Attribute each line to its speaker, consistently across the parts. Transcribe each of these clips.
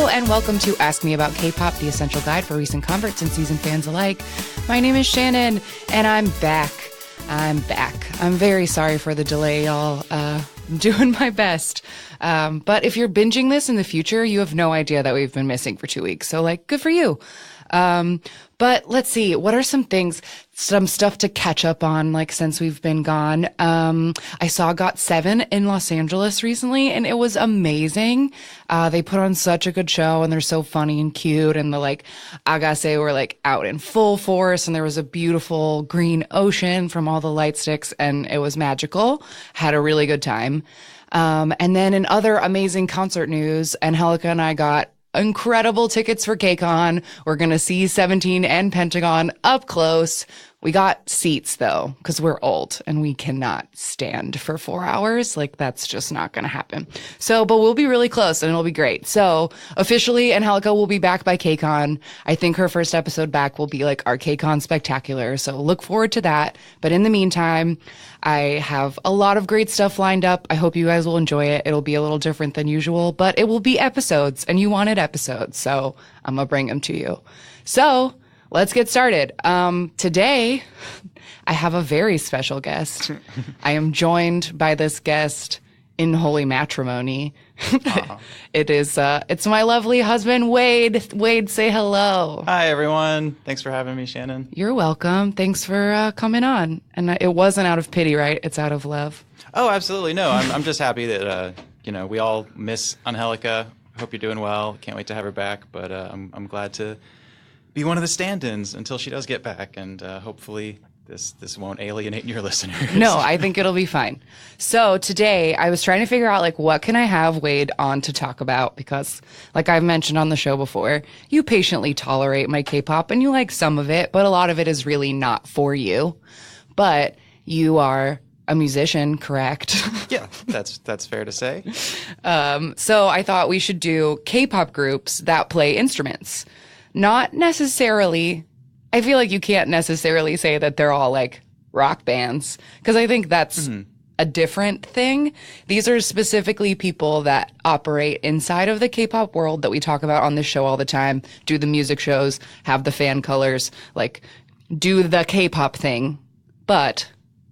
Speaker 1: and welcome to Ask Me About K-Pop, the essential guide for recent converts and seasoned fans alike. My name is Shannon, and I'm back. I'm very sorry for the delay, y'all. I'm doing my best. But if you're binging this in the future, you have no idea that we've been missing for 2 weeks. So, good for you. But let's see, what are some stuff to catch up on, since we've been gone? I saw GOT7 in Los Angeles recently, and it was amazing. They put on such a good show, and they're so funny and cute, and the, Agase were, out in full force, and there was a beautiful green ocean from all the light sticks, and it was magical. Had a really good time. And then in other amazing concert news, Angelica and I got incredible tickets for KCON. We're going to see 17 and Pentagon up close. We got seats, though, because we're old and we cannot stand for 4 hours. That's just not going to happen. But we'll be really close and it'll be great. So officially, Angelica will be back by KCON. I think her first episode back will be our KCON Spectacular. So look forward to that. But in the meantime, I have a lot of great stuff lined up. I hope you guys will enjoy it. It'll be a little different than usual, but it will be episodes, and you wanted episodes. So I'm going to bring them to you. So let's get started. Today, I have a very special guest. I am joined by this guest in holy matrimony. It's my lovely husband, Wade. Wade, say hello.
Speaker 2: Hi, everyone. Thanks for having me, Shannon.
Speaker 1: You're welcome. Thanks for coming on. And it wasn't out of pity, right? It's out of love.
Speaker 2: Oh, absolutely. No, I'm just happy that, we all miss Angelica. Hope you're doing well. Can't wait to have her back. But I'm glad to be one of the stand-ins until she does get back, and hopefully this won't alienate your listeners.
Speaker 1: No, I think it'll be fine. So today I was trying to figure out what can I have Wade on to talk about, because I've mentioned on the show before, you patiently tolerate my K-pop and you like some of it, but a lot of it is really not for you. But you are a musician, correct?
Speaker 2: Yeah, that's fair to say.
Speaker 1: So I thought we should do K-pop groups that play instruments. Not necessarily, I feel like you can't necessarily say that they're all rock bands, because I think that's a different thing. These are specifically people that operate inside of the K-pop world that we talk about on this show all the time, do the music shows, have the fan colors, do the K-pop thing, but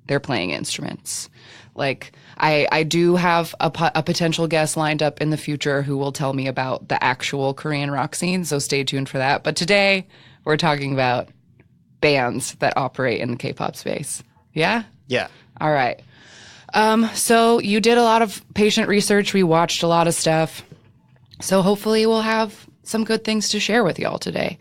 Speaker 1: they're playing instruments. I do have a potential guest lined up in the future who will tell me about the actual Korean rock scene, so stay tuned for that. But today, we're talking about bands that operate in the K-pop space. Yeah?
Speaker 2: Yeah.
Speaker 1: All right. So you did a lot of patient research. We watched a lot of stuff. So hopefully we'll have some good things to share with y'all today.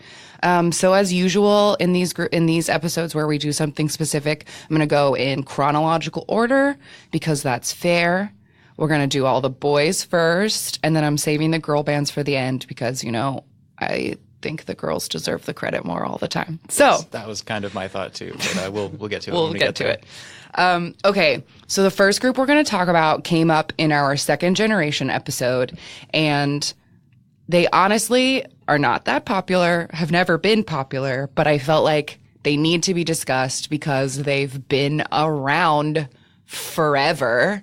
Speaker 1: So as usual in these episodes where we do something specific, I'm going to go in chronological order because that's fair. We're going to do all the boys first, and then I'm saving the girl bands for the end because, I think the girls deserve the credit more all the time. So
Speaker 2: that was kind of my thought too, but we'll get to it.
Speaker 1: We'll get to it. Okay, so the first group we're going to talk about came up in our second generation episode, and they honestly are not that popular, have never been popular, but I felt like they need to be discussed because they've been around forever.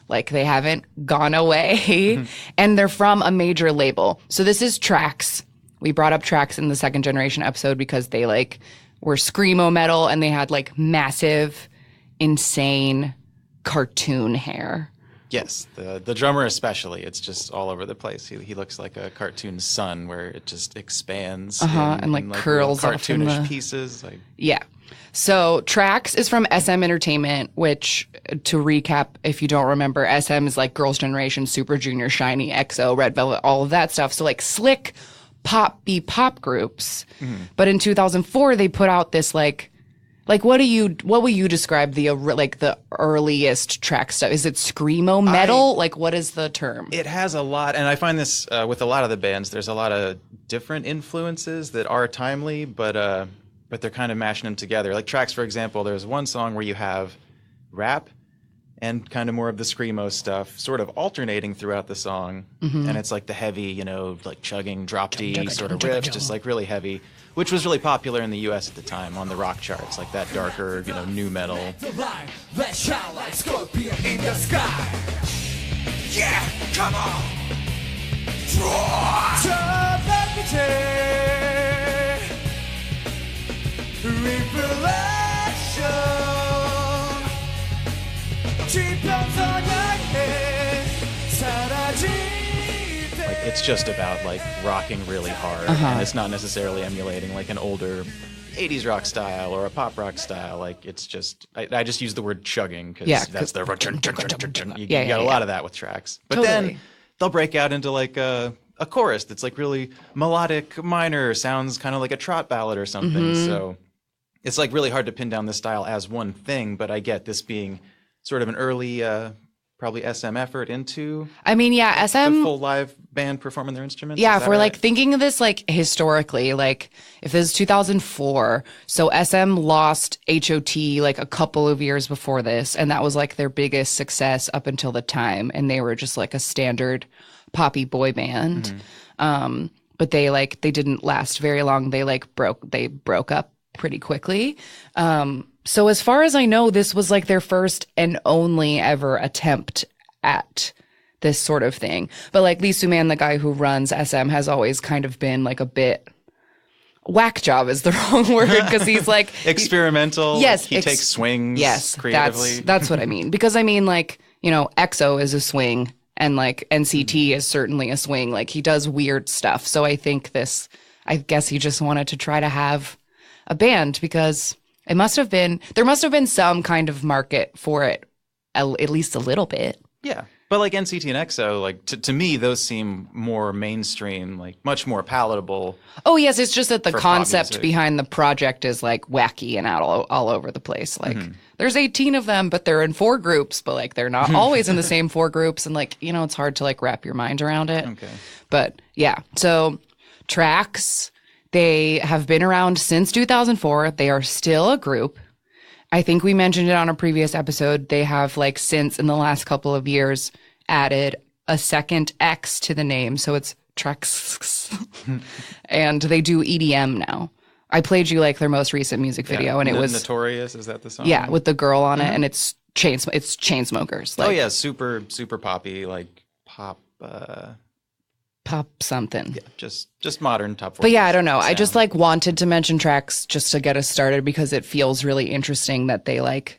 Speaker 1: They haven't gone away, and they're from a major label. So this is Trax. We brought up Trax in the second generation episode because they were screamo metal, and they had massive, insane cartoon hair.
Speaker 2: Yes, the drummer especially. It's just all over the place. He looks like a cartoon sun where it just expands
Speaker 1: and curls off
Speaker 2: cartoonish pieces.
Speaker 1: Yeah. So Trax is from SM Entertainment, which, to recap, if you don't remember, SM is Girls' Generation, Super Junior, Shiny, EXO, Red Velvet, all of that stuff. So slick pop groups. Mm-hmm. But in 2004, they put out this what will you describe the earliest Trax stuff? Is it screamo metal? What is the term?
Speaker 2: It has a lot, and I find this with a lot of the bands. There's a lot of different influences that are timely, but they're kind of mashing them together. Trax, for example, there's one song where you have rap and kind of more of the screamo stuff, sort of alternating throughout the song, and it's the heavy, chugging drop D sort of riff, just really heavy, which was really popular in the U.S. at the time on the rock charts, that darker, new metal.
Speaker 3: Let's shine like scorpion in the sky. Yeah, come on. Draw. reflection 지평선 향해 사라질
Speaker 2: Like it's just about like rocking really hard, and it's not necessarily emulating like an older 80s rock style or a pop rock style. Like it's just I just use the word chugging because that's the you got a lot of that with tracks. But then they'll break out into like a chorus that's like really melodic minor, sounds kind of like a trot ballad or something. So it's like really hard to pin down this style as one thing, but I get this being sort of an early probably SM effort into
Speaker 1: SM
Speaker 2: the full live band performing their instruments.
Speaker 1: Yeah, if we're like thinking of this like historically, like if this is 2004, so SM lost HOT like a couple of years before this, and that was like their biggest success up until the time, and they were just like a standard poppy boy band. But they didn't last very long. They broke up pretty quickly. So as far as I know, this was like their first and only ever attempt at this sort of thing. But like Lee Soo-man, the guy who runs SM, has always kind of been like a bit whack job is the wrong word, because he's like
Speaker 2: experimental.
Speaker 1: Yes,
Speaker 2: he takes swings.
Speaker 1: Yes,
Speaker 2: creatively.
Speaker 1: That's what I mean. Because I mean, like, you know, EXO is a swing, and like NCT is certainly a swing. Like he does weird stuff. So I think I guess he just wanted to try to have a band because there must have been some kind of market for it, at least a little bit.
Speaker 2: Yeah. But like NCT and EXO, like to me, those seem more mainstream, like much more palatable.
Speaker 1: Oh yes, it's just that the
Speaker 2: for
Speaker 1: concept
Speaker 2: pop music.
Speaker 1: behind the project is like wacky and out all over the place. Like there's 18 of them, but they're in 4 groups, but like they're not always in the same 4 groups, and like, you know, it's hard to like wrap your mind around it.
Speaker 2: Okay.
Speaker 1: But yeah, so Trax, they have been around since 2004. They are still a group. I think we mentioned it on a previous episode. They have like since in the last couple of years added a second X to the name. So it's Trax. And they do EDM now. I played you like their most recent music video, and it was
Speaker 2: Notorious. Is that the song?
Speaker 1: Yeah, with the girl on it, and it's Chainsmokers. Like,
Speaker 2: oh yeah, super poppy, like pop.
Speaker 1: Pop something.
Speaker 2: Yeah, just modern top 40.
Speaker 1: But yeah, I don't know.
Speaker 2: Sound.
Speaker 1: I just like wanted to mention Trax just to get us started because it feels really interesting that they like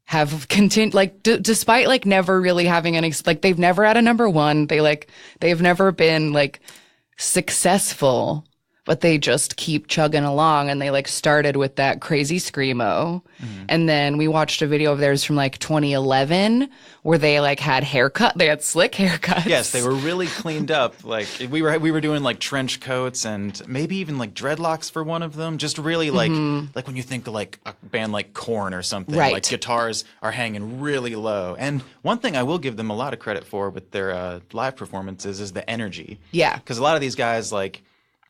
Speaker 1: have continued, like despite like never really having any, like they've never had a number 1. They've never been like successful, but they just keep chugging along, and they like started with that crazy screamo. And then we watched a video of theirs from like 2011 where they like had they had slick haircuts.
Speaker 2: Yes, they were really cleaned up. Like we were doing like trench coats and maybe even like dreadlocks for one of them. Just really like when you think of like a band like Korn or something,
Speaker 1: Right.
Speaker 2: like guitars are hanging really low. And one thing I will give them a lot of credit for with their live performances is the energy.
Speaker 1: Yeah.
Speaker 2: Because a lot of these guys, like,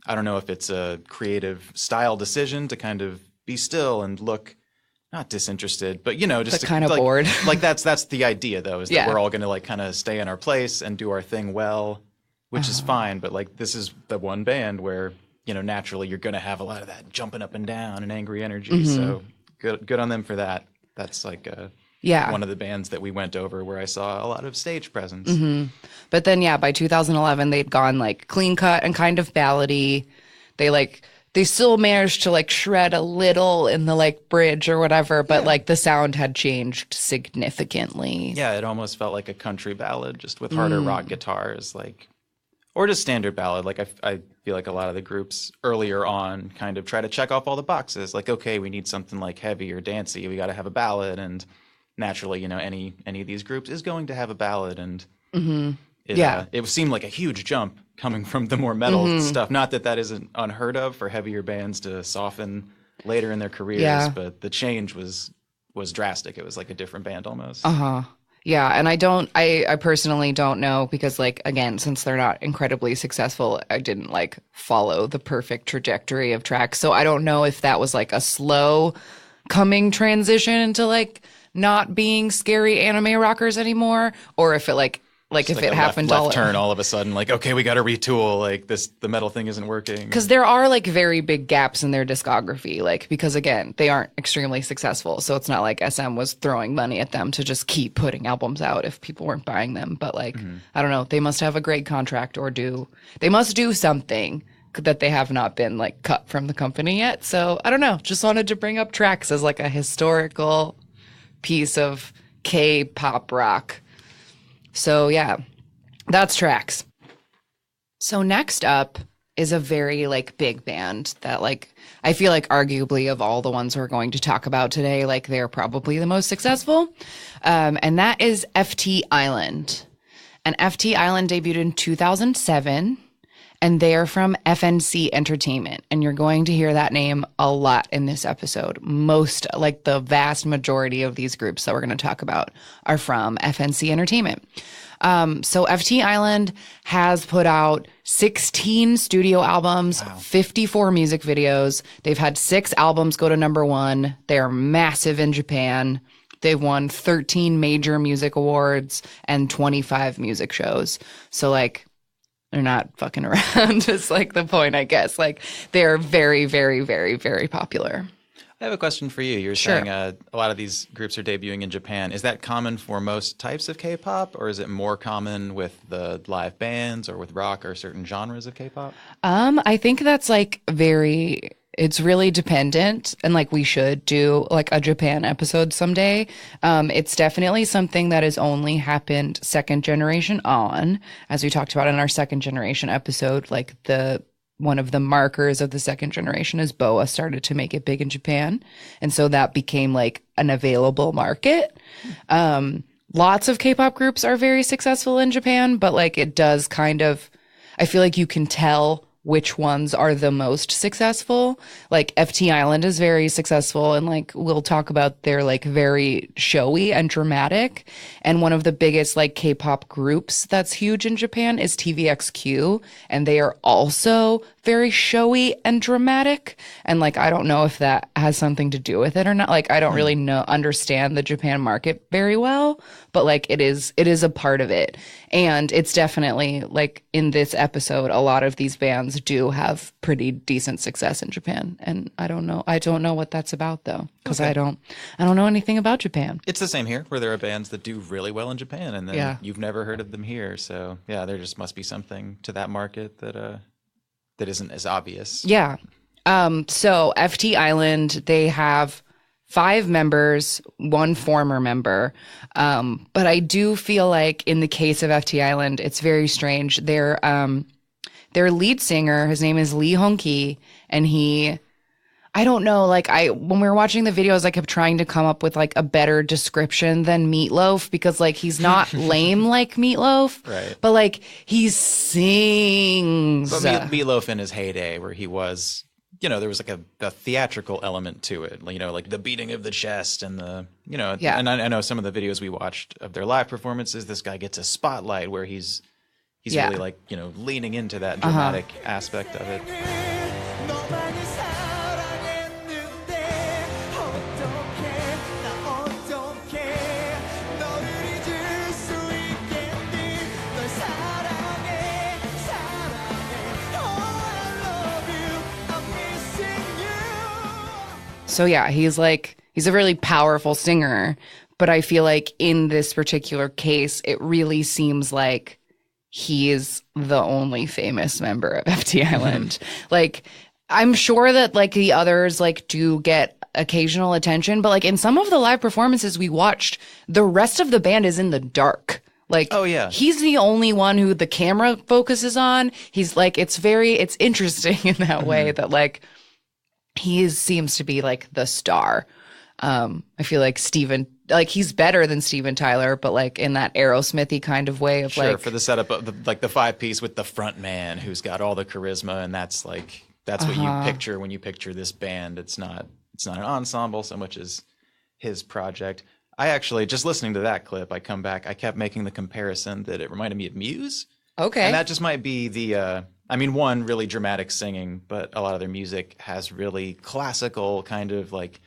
Speaker 2: I don't know if it's a creative style decision to kind of be still and look not disinterested, but you know, just
Speaker 1: kind of
Speaker 2: like,
Speaker 1: bored.
Speaker 2: Like that's the idea though, is that
Speaker 1: Yeah.
Speaker 2: we're all going to like kind of stay in our place and do our thing well, which is fine. But like this is the one band where, you know, naturally you're going to have a lot of that jumping up and down and angry energy. So good on them for that. That's like one of the bands that we went over where I saw a lot of stage presence.
Speaker 1: But then, yeah, by 2011, they'd gone like clean cut and kind of ballady. They still managed to like shred a little in the like bridge or whatever, but like the sound had changed significantly.
Speaker 2: Yeah, it almost felt like a country ballad, just with harder rock guitars, like, or just standard ballad. Like I feel like a lot of the groups earlier on kind of try to check off all the boxes. Like, okay, we need something like heavy or dancey. We got to have a ballad, and naturally, you know, any of these groups is going to have a ballad, and it seemed like a huge jump coming from the more metal stuff. Not that isn't unheard of for heavier bands to soften later in their careers, but the change was drastic. It was like a different band almost.
Speaker 1: Yeah, and I personally don't know because, like, again, since they're not incredibly successful, I didn't like follow the perfect trajectory of Trax. So I don't know if that was like a slow coming transition into like not being scary anime rockers anymore, or if it if it happened
Speaker 2: left turn all of a sudden, like, okay, we got to retool, like the metal thing isn't working.
Speaker 1: Because there are like very big gaps in their discography, like, because again, they aren't extremely successful. So it's not like SM was throwing money at them to just keep putting albums out if people weren't buying them. But like, I don't know, they must have a great contract they must do something that they have not been like cut from the company yet. So I don't know. Just wanted to bring up Tracks as like a historical piece of K-pop rock. So yeah, that's Tracks. So next up is a very like big band that like I feel like arguably of all the ones we're going to talk about today, like they're probably the most successful. And that is FT Island. And FT Island debuted in 2007. And they are from FNC Entertainment. And you're going to hear that name a lot in this episode. Most, like the vast majority of these groups that we're going to talk about are from FNC Entertainment. So FT Island has put out 16 studio albums, 54 music videos. They've had 6 albums go to #1. They are massive in Japan. They've won 13 major music awards and 25 music shows. So like, they're not fucking around. It's like the point, I guess. Like they're very, very, very, very popular.
Speaker 2: I have a question for you. You're
Speaker 1: Sure.
Speaker 2: saying a lot of these groups are debuting in Japan. Is that common for most types of K-pop, or is it more common with the live bands or with rock or certain genres of K-pop?
Speaker 1: I think that's like it's really dependent, and like we should do like a Japan episode someday. It's definitely something that has only happened second generation on, as we talked about in our second generation episode. Like one of the markers of the second generation is BoA started to make it big in Japan, and so that became like an available market. Lots of K-pop groups are very successful in Japan, but like it does kind of, I feel like you can tell which ones are the most successful. Like FT Island is very successful, and like we'll talk about they're like very showy and dramatic. And one of the biggest like K-pop groups that's huge in Japan is TVXQ, and they are also very showy and dramatic. And like I don't know if that has something to do with it or not. Like I don't really understand the Japan market very well, but like it is a part of it. And it's definitely like in this episode, a lot of these bands do have pretty decent success in Japan. And I don't know what that's about though, because I don't know anything about Japan.
Speaker 2: It's the same here, where there are bands that do really well in Japan, and then you've never heard of them here. So yeah, there just must be something to that market that isn't as obvious.
Speaker 1: Yeah. So FT Island, they have 5 members, 1 former member. But I do feel like in the case of FT Island, it's very strange. Their lead singer, his name is Lee Hong-ki, and I don't know, like when we were watching the videos, I kept trying to come up with like a better description than Meatloaf, because like he's not lame like Meatloaf,
Speaker 2: right?
Speaker 1: But like he sings.
Speaker 2: But Meatloaf in his heyday, where he was, there was like a theatrical element to it, like the beating of the chest and
Speaker 1: Yeah.
Speaker 2: And I know some of the videos we watched of their live performances, this guy gets a spotlight where he's really like, leaning into that dramatic aspect of it.
Speaker 3: 너만을 사랑했는데 어떡해 나 어떡해 너를 잊을 수 있겠니 널 사랑해 Oh I love you I'm missing you.
Speaker 1: So yeah, he's a really powerful singer, but I feel like in this particular case, it really seems like he is the only famous member of FT Island. Like, I'm sure that like the others like do get occasional attention, but like in some of the live performances we watched, the rest of the band is in the dark. Like,
Speaker 2: oh yeah,
Speaker 1: he's the only one who the camera focuses on. He's like, it's interesting in that way that like he seems to be like the star. I feel like he's better than Steven Tyler, but like in that Aerosmithy kind of way of
Speaker 2: sure, for the setup of the 5-piece with the front man who's got all the charisma, and that's what you picture when you picture this band. It's not an ensemble so much as his project. I actually, just listening to that clip, I kept making the comparison that it reminded me of Muse. Okay. And that just might be the one, really dramatic singing, but a lot of their music has really classical kind of like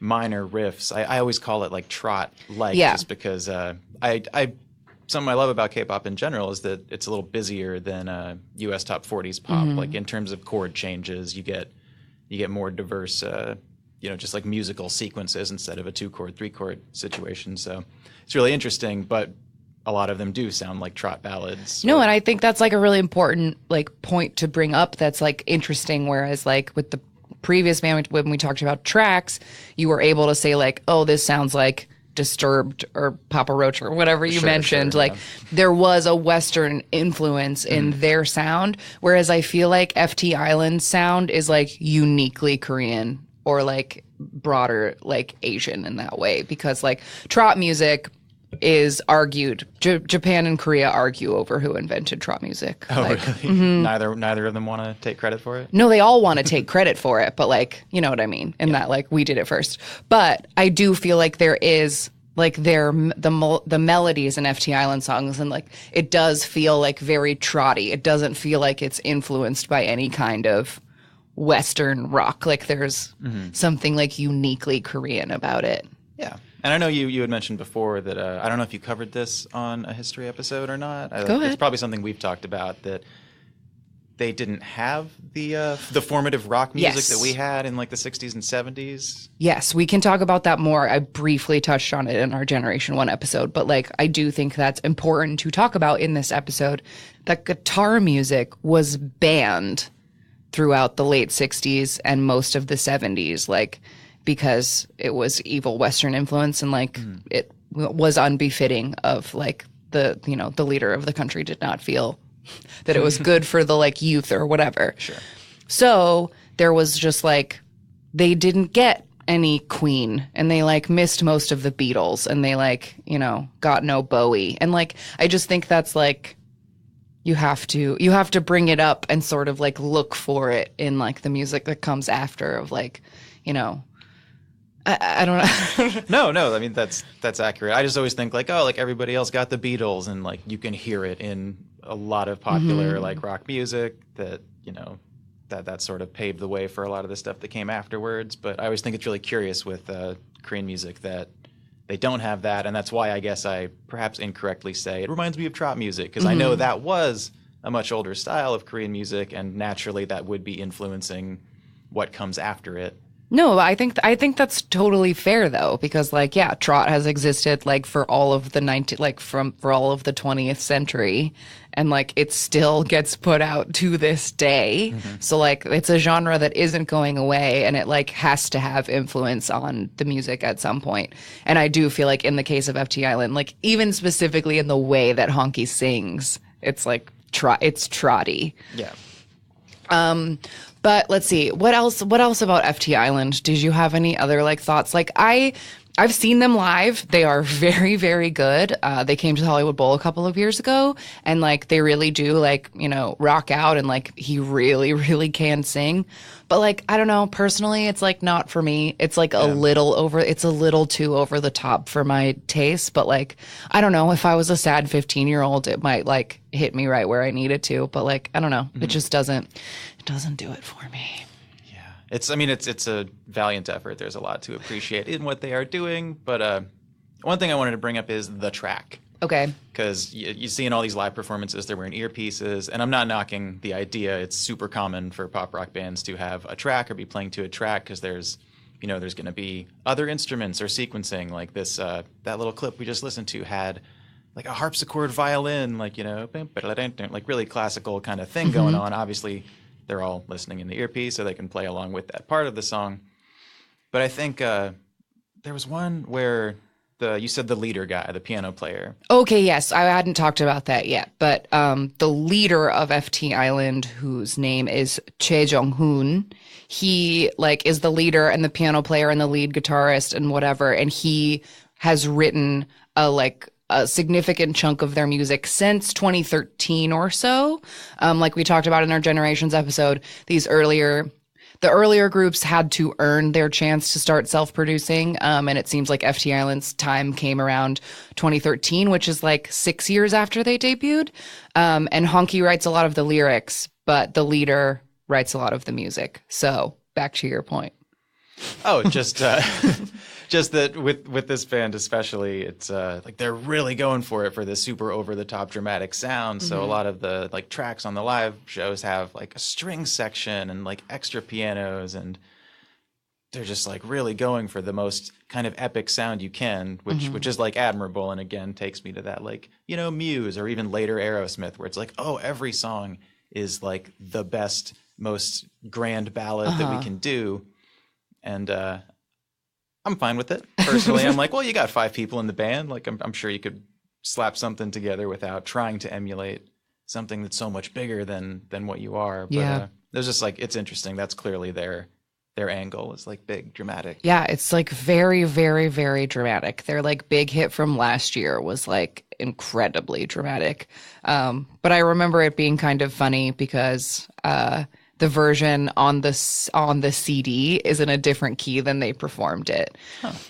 Speaker 2: minor riffs. I always call it like trot just because something I love about K-pop in general is that it's a little busier than US top 40s pop. Like in terms of chord changes, you get more diverse just like musical sequences instead of a 2-chord, 3-chord situation. So it's really interesting, but a lot of them do sound like trot ballads.
Speaker 1: No, and I think that's like a really important like point to bring up that's like interesting. Whereas like with the previous band, when we talked about tracks, you were able to say like, oh, this sounds like Disturbed or Papa Roach or whatever you mentioned. Like there was a Western influence in their sound, whereas I feel like FT Island's sound is like uniquely Korean or like broader like Asian in that way, because like trot music is argued. Japan and Korea argue over who invented trot music.
Speaker 2: Oh,
Speaker 1: like,
Speaker 2: really? Neither of them want to take credit for it?
Speaker 1: No, they all want to take credit for it, but like, you know what I mean? In that like we did it first. But I do feel like there is like the melodies in FT Island songs, and like it does feel like very trotty. It doesn't feel like it's influenced by any kind of Western rock. Like there's something like uniquely Korean about it.
Speaker 2: Yeah. And I know you had mentioned before that I don't know if you covered this on a history episode or not.
Speaker 1: Go ahead.
Speaker 2: It's probably something we've talked about, that they didn't have the formative rock music that we had in like the 60s and 70s.
Speaker 1: Yes, we can talk about that more. I briefly touched on it in our Generation 1 episode, but like I do think that's important to talk about in this episode, that guitar music was banned throughout the late 60s and most of the 70s, like because it was evil Western influence, and like it was unbefitting of like the leader of the country did not feel that it was good for the like youth or whatever.
Speaker 2: Sure.
Speaker 1: So there was just like, they didn't get any Queen, and they like missed most of the Beatles, and they like, got no Bowie. And like, I just think that's like, you have to bring it up and sort of like look for it in like the music that comes after, of like, I don't know.
Speaker 2: No. I mean, that's accurate. I just always think like, oh, like everybody else got the Beatles, and like you can hear it in a lot of popular like rock music that, that sort of paved the way for a lot of the stuff that came afterwards. But I always think it's really curious with Korean music that they don't have that. And that's why I guess I perhaps incorrectly say it reminds me of trot music, because I know that was a much older style of Korean music, and naturally that would be influencing what comes after it.
Speaker 1: No, I think that's totally fair though, because like, yeah, trot has existed like for all of the for all of the 20th century, and like it still gets put out to this day. So like it's a genre that isn't going away, and it like has to have influence on the music at some point. And I do feel like in the case of FT Island, like even specifically in the way that Honky sings, it's like it's trotty.
Speaker 2: Yeah.
Speaker 1: But let's see, what else about FT Island? Did you have any other like thoughts? Like I've seen them live. They are very, very good. They came to the Hollywood Bowl a couple of years ago, and like they really do like, rock out, and like he really, really can sing. But like, I don't know, personally, it's like not for me. It's like it's a little too over the top for my taste. But like, I don't know, if I was a sad 15-year-old, it might like hit me right where I need it to. But like, I don't know, it just doesn't do it for me.
Speaker 2: It's a valiant effort. There's a lot to appreciate in what they are doing. But one thing I wanted to bring up is the track.
Speaker 1: Okay.
Speaker 2: Because you see in all these live performances, they're wearing earpieces. And I'm not knocking the idea. It's super common for pop rock bands to have a track or be playing to a track, because there's going to be other instruments or sequencing. Like this, that little clip we just listened to had like a harpsichord violin, like, like really classical kind of thing going on. Obviously, they're all listening in the earpiece, so they can play along with that part of the song. But I think there was one where you said the leader guy, the piano player.
Speaker 1: Okay, yes, I hadn't talked about that yet, but the leader of FT Island, whose name is Choi Jong-hoon, he like is the leader and the piano player and the lead guitarist and whatever, and he has written a significant chunk of their music since 2013 or so. Like we talked about in our Generations episode, the earlier groups had to earn their chance to start self-producing. And it seems like FT Island's time came around 2013, which is like 6 years after they debuted. And Honky writes a lot of the lyrics, but the leader writes a lot of the music. So back to your point.
Speaker 2: Oh, just that with this band especially, it's like they're really going for it for this super over the top dramatic sound. So a lot of the like tracks on the live shows have like a string section and like extra pianos, and they're just like really going for the most kind of epic sound you can, which is like admirable. And again, takes me to that like, Muse or even later Aerosmith, where it's like, oh, every song is like the best, most grand ballad that we can do. And I'm fine with it. Personally, I'm like, well, you got 5 people in the band. Like, I'm sure you could slap something together without trying to emulate something that's so much bigger than what you are. But there's just like, it's interesting. That's clearly their angle is like big, dramatic.
Speaker 1: Yeah, it's like very, very, very dramatic. Their like big hit from last year was like incredibly dramatic. But I remember it being kind of funny because the version on the CD is in a different key than they performed it.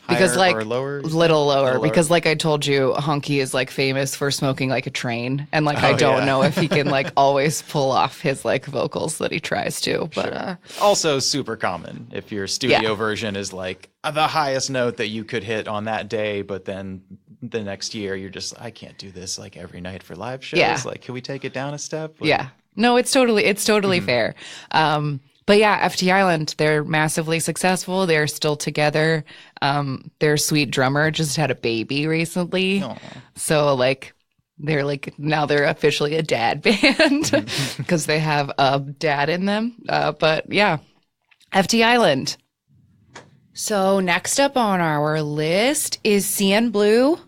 Speaker 1: Because
Speaker 2: Higher
Speaker 1: like
Speaker 2: or lower?
Speaker 1: Little lower, because like I told you, Honky is like famous for smoking like a train, and like I don't know if he can like always pull off his like vocals that he tries to. But
Speaker 2: also super common if your studio version is like the highest note that you could hit on that day, but then the next year you're just, I can't do this like every night for live shows.
Speaker 1: Yeah.
Speaker 2: Like, can we take it down a step?
Speaker 1: Yeah. No, it's totally fair. But yeah, FT Island, they're massively successful. They're still together. Their sweet drummer just had a baby recently.
Speaker 2: Aww.
Speaker 1: So like now they're officially a dad band because they have a dad in them. But yeah, FT Island. So next up on our list is CN Blue.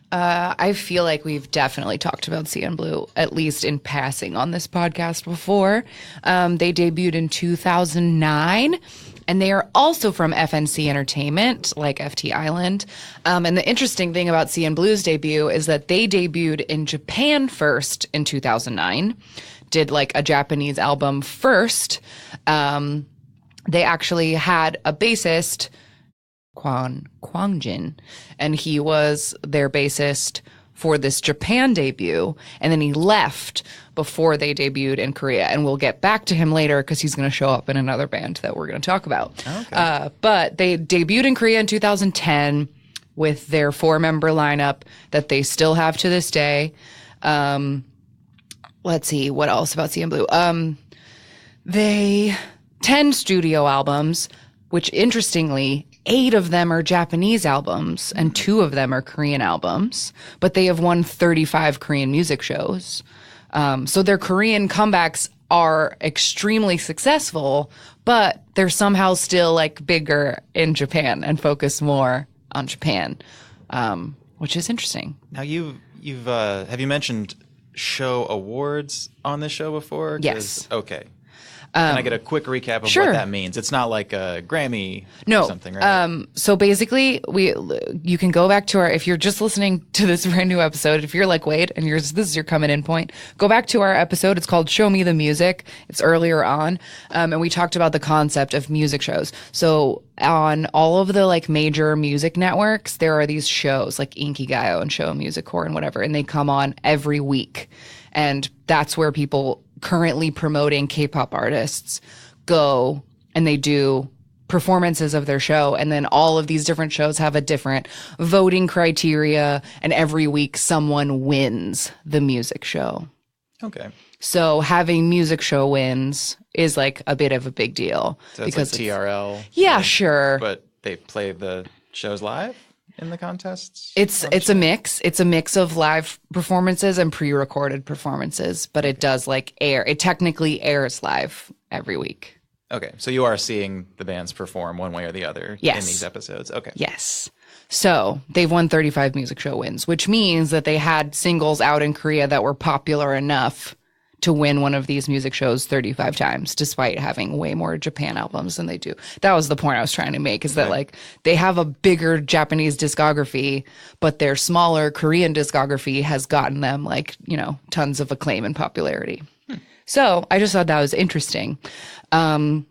Speaker 1: I feel like we've definitely talked about CN Blue, at least in passing on this podcast before. They debuted in 2009, and they are also from FNC Entertainment, like FT Island. And the interesting thing about CN Blue's debut is that they debuted in Japan first in 2009, did like a Japanese album first. They actually had a bassist, Kwangjin, and he was their bassist for this Japan debut, and then he left before they debuted in Korea, and we'll get back to him later because he's going to show up in another band that we're going to talk about. Okay. But they debuted in Korea in 2010 with their 4-member lineup that they still have to this day. Let's see, what else about CN Blue? They 10 studio albums, which interestingly, 8 of them are Japanese albums and 2 of them are Korean albums, but they have won 35 Korean music shows. So their Korean comebacks are extremely successful, but they're somehow still like bigger in Japan and focus more on Japan, which is interesting.
Speaker 2: Now have you mentioned show awards on this show before?
Speaker 1: Yes.
Speaker 2: Okay. Can I get a quick recap of what that means? It's not like a Grammy or something, right?
Speaker 1: So basically, you can go back to if you're just listening to this brand new episode, if you're like, wait, and this is your coming in point, go back to our episode. It's called Show Me the Music. It's earlier on. And we talked about the concept of music shows. So on all of the like major music networks, there are these shows like Inkigayo and Show Music Core and whatever, and they come on every week. And that's where people currently promoting K-pop artists go and they do performances of their show. And then all of these different shows have a different voting criteria. And every week someone wins the music show.
Speaker 2: Okay.
Speaker 1: So having music show wins is like a bit of a big deal.
Speaker 2: So because like TRL.
Speaker 1: Yeah, sure.
Speaker 2: But they play the shows live in the contests?
Speaker 1: It's a mix. It's a mix of live performances and pre-recorded performances, but it does like air. It technically airs live every week.
Speaker 2: Okay. So you are seeing the bands perform one way or the other in these episodes. Okay.
Speaker 1: Yes. So they've won 35 music show wins, which means that they had singles out in Korea that were popular enough to win one of these music shows 35 times, despite having way more Japan albums than they do. That was the point I was trying to make, is that like they have a bigger Japanese discography, but their smaller Korean discography has gotten them like, tons of acclaim and popularity. So I just thought that was interesting. So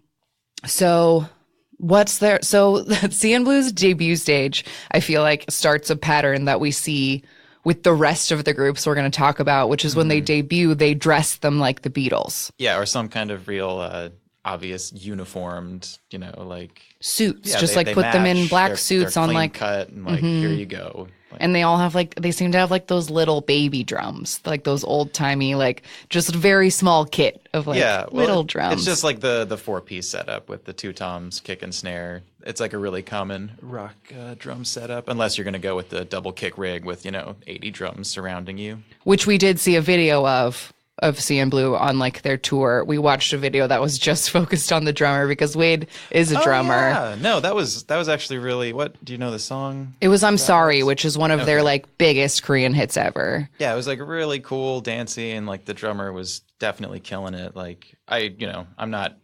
Speaker 1: CN Blue's debut stage, I feel like starts a pattern that we see with the rest of the groups we're going to talk about, which is when they debut, they dress them like the Beatles.
Speaker 2: Yeah, or some kind of real obvious uniformed, like
Speaker 1: suits,
Speaker 2: yeah,
Speaker 1: just
Speaker 2: they,
Speaker 1: like
Speaker 2: they
Speaker 1: put them in
Speaker 2: match.
Speaker 1: black
Speaker 2: They're
Speaker 1: suits on
Speaker 2: clean
Speaker 1: like,
Speaker 2: cut and like here you go. Like,
Speaker 1: and they all have like, they seem to have like those little baby drums, like those old timey, like just very small kit of like little drums.
Speaker 2: It's just like the 4-piece setup with the 2 toms, kick and snare. It's like a really common rock drum setup, unless you're going to go with the double kick rig with 80 drums surrounding you.
Speaker 1: Which we did see a video of CN Blue on like their tour. We watched a video that was just focused on the drummer because Wade is a drummer.
Speaker 2: Yeah. No, that was actually really, what do you know the song?
Speaker 1: It was I'm Sorry, which is one of their like biggest Korean hits ever.
Speaker 2: Yeah, it was like really cool, dancey, and like the drummer was definitely killing it. Like I'm not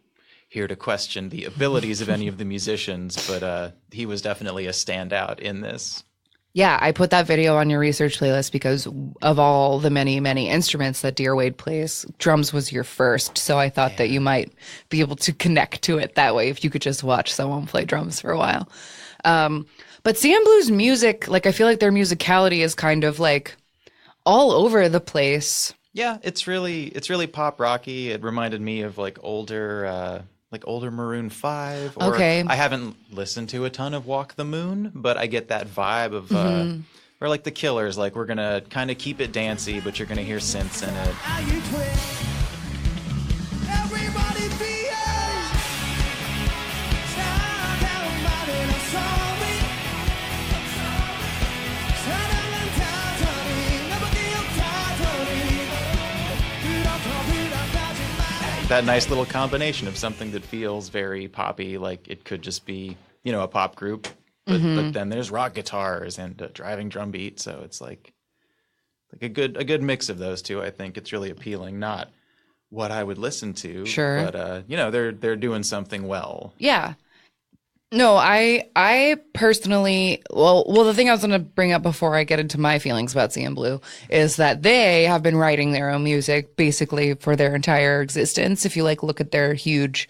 Speaker 2: here to question the abilities of any of the musicians, but he was definitely a standout in this.
Speaker 1: Yeah, I put that video on your research playlist because of all the many, many instruments that Dear Wade plays, drums was your first. So I thought that you might be able to connect to it that way if you could just watch someone play drums for a while. But CN Blue's music, like I feel like their musicality is kind of like all over the place.
Speaker 2: Yeah, it's really pop rocky. It reminded me of like older Maroon 5. Or
Speaker 1: Okay.
Speaker 2: I haven't listened to a ton of Walk the Moon, but I get that vibe of or like the Killers. Like we're gonna kind of keep it dancey, but you're gonna hear synths in it.
Speaker 3: Are you twin? Everybody behave. Stand down, body, I'm sorry. Stand and tattery, never give tattery.
Speaker 2: That nice little combination of something that feels very poppy, like it could just be, a pop group, but then there's rock guitars and a driving drum beat, so it's like a good mix of those two. I think it's really appealing. Not what I would listen to,
Speaker 1: Sure,
Speaker 2: but they're doing something well.
Speaker 1: Yeah. No, I personally, well, the thing I was going to bring up before I get into my feelings about CN Blue is that they have been writing their own music basically for their entire existence. If you like look at their huge,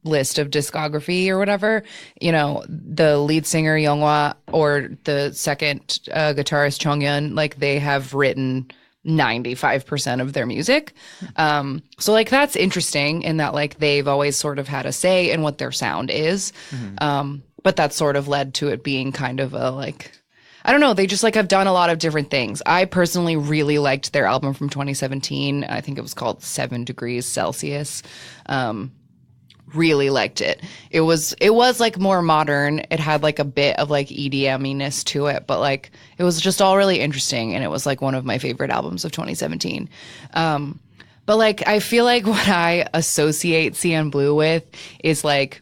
Speaker 1: list of discography or whatever, the lead singer Younghwa or the second guitarist Chonghyun, like they have written 95% of their music. So like that's interesting in that like they've always sort of had a say in what their sound is. But that sort of led to it being kind of a like, I don't know, they just like have done a lot of different things. I personally really liked their album from 2017. I think it was called 7 Degrees Celsius. Really liked it. It was like more modern. It had like a bit of like EDM-iness to it, but like it was just all really interesting, and it was like one of my favorite albums of 2017. But like I feel like what I associate CN Blue with is like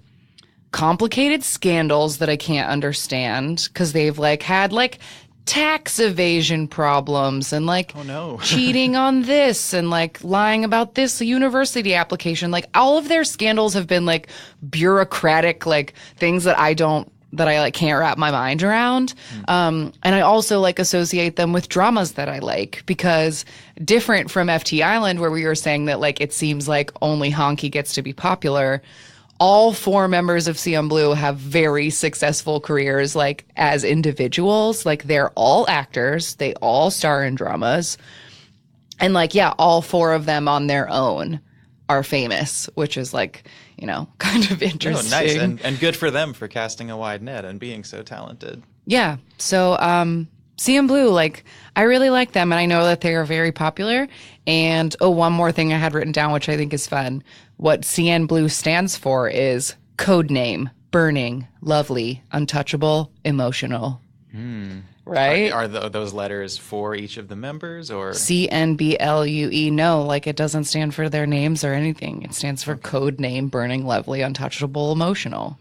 Speaker 1: complicated scandals that I can't understand because they've like had like tax evasion problems and like cheating on this and like lying about this university application. Like all of their scandals have been like bureaucratic, like things that I like can't wrap my mind around. And I also like associate them with dramas that I like because different from FT Island where we were saying that like it seems like only Honky gets to be popular. All 4 members of CN Blue have very successful careers, like as individuals. Like they're all actors. They all star in dramas. And like, yeah, all 4 of them on their own are famous, which is like, kind of interesting.
Speaker 2: Oh, nice. And good for them for casting a wide net and being so talented.
Speaker 1: Yeah. So, CN Blue, like, I really like them, and I know that they are very popular. And, one more thing I had written down, which I think is fun. What CN Blue stands for is code name, burning, lovely, untouchable, emotional. Right?
Speaker 2: Are those letters for each of the members, or?
Speaker 1: CNBLUE. No, like it doesn't stand for their names or anything. It stands for code name, burning, lovely, untouchable, emotional.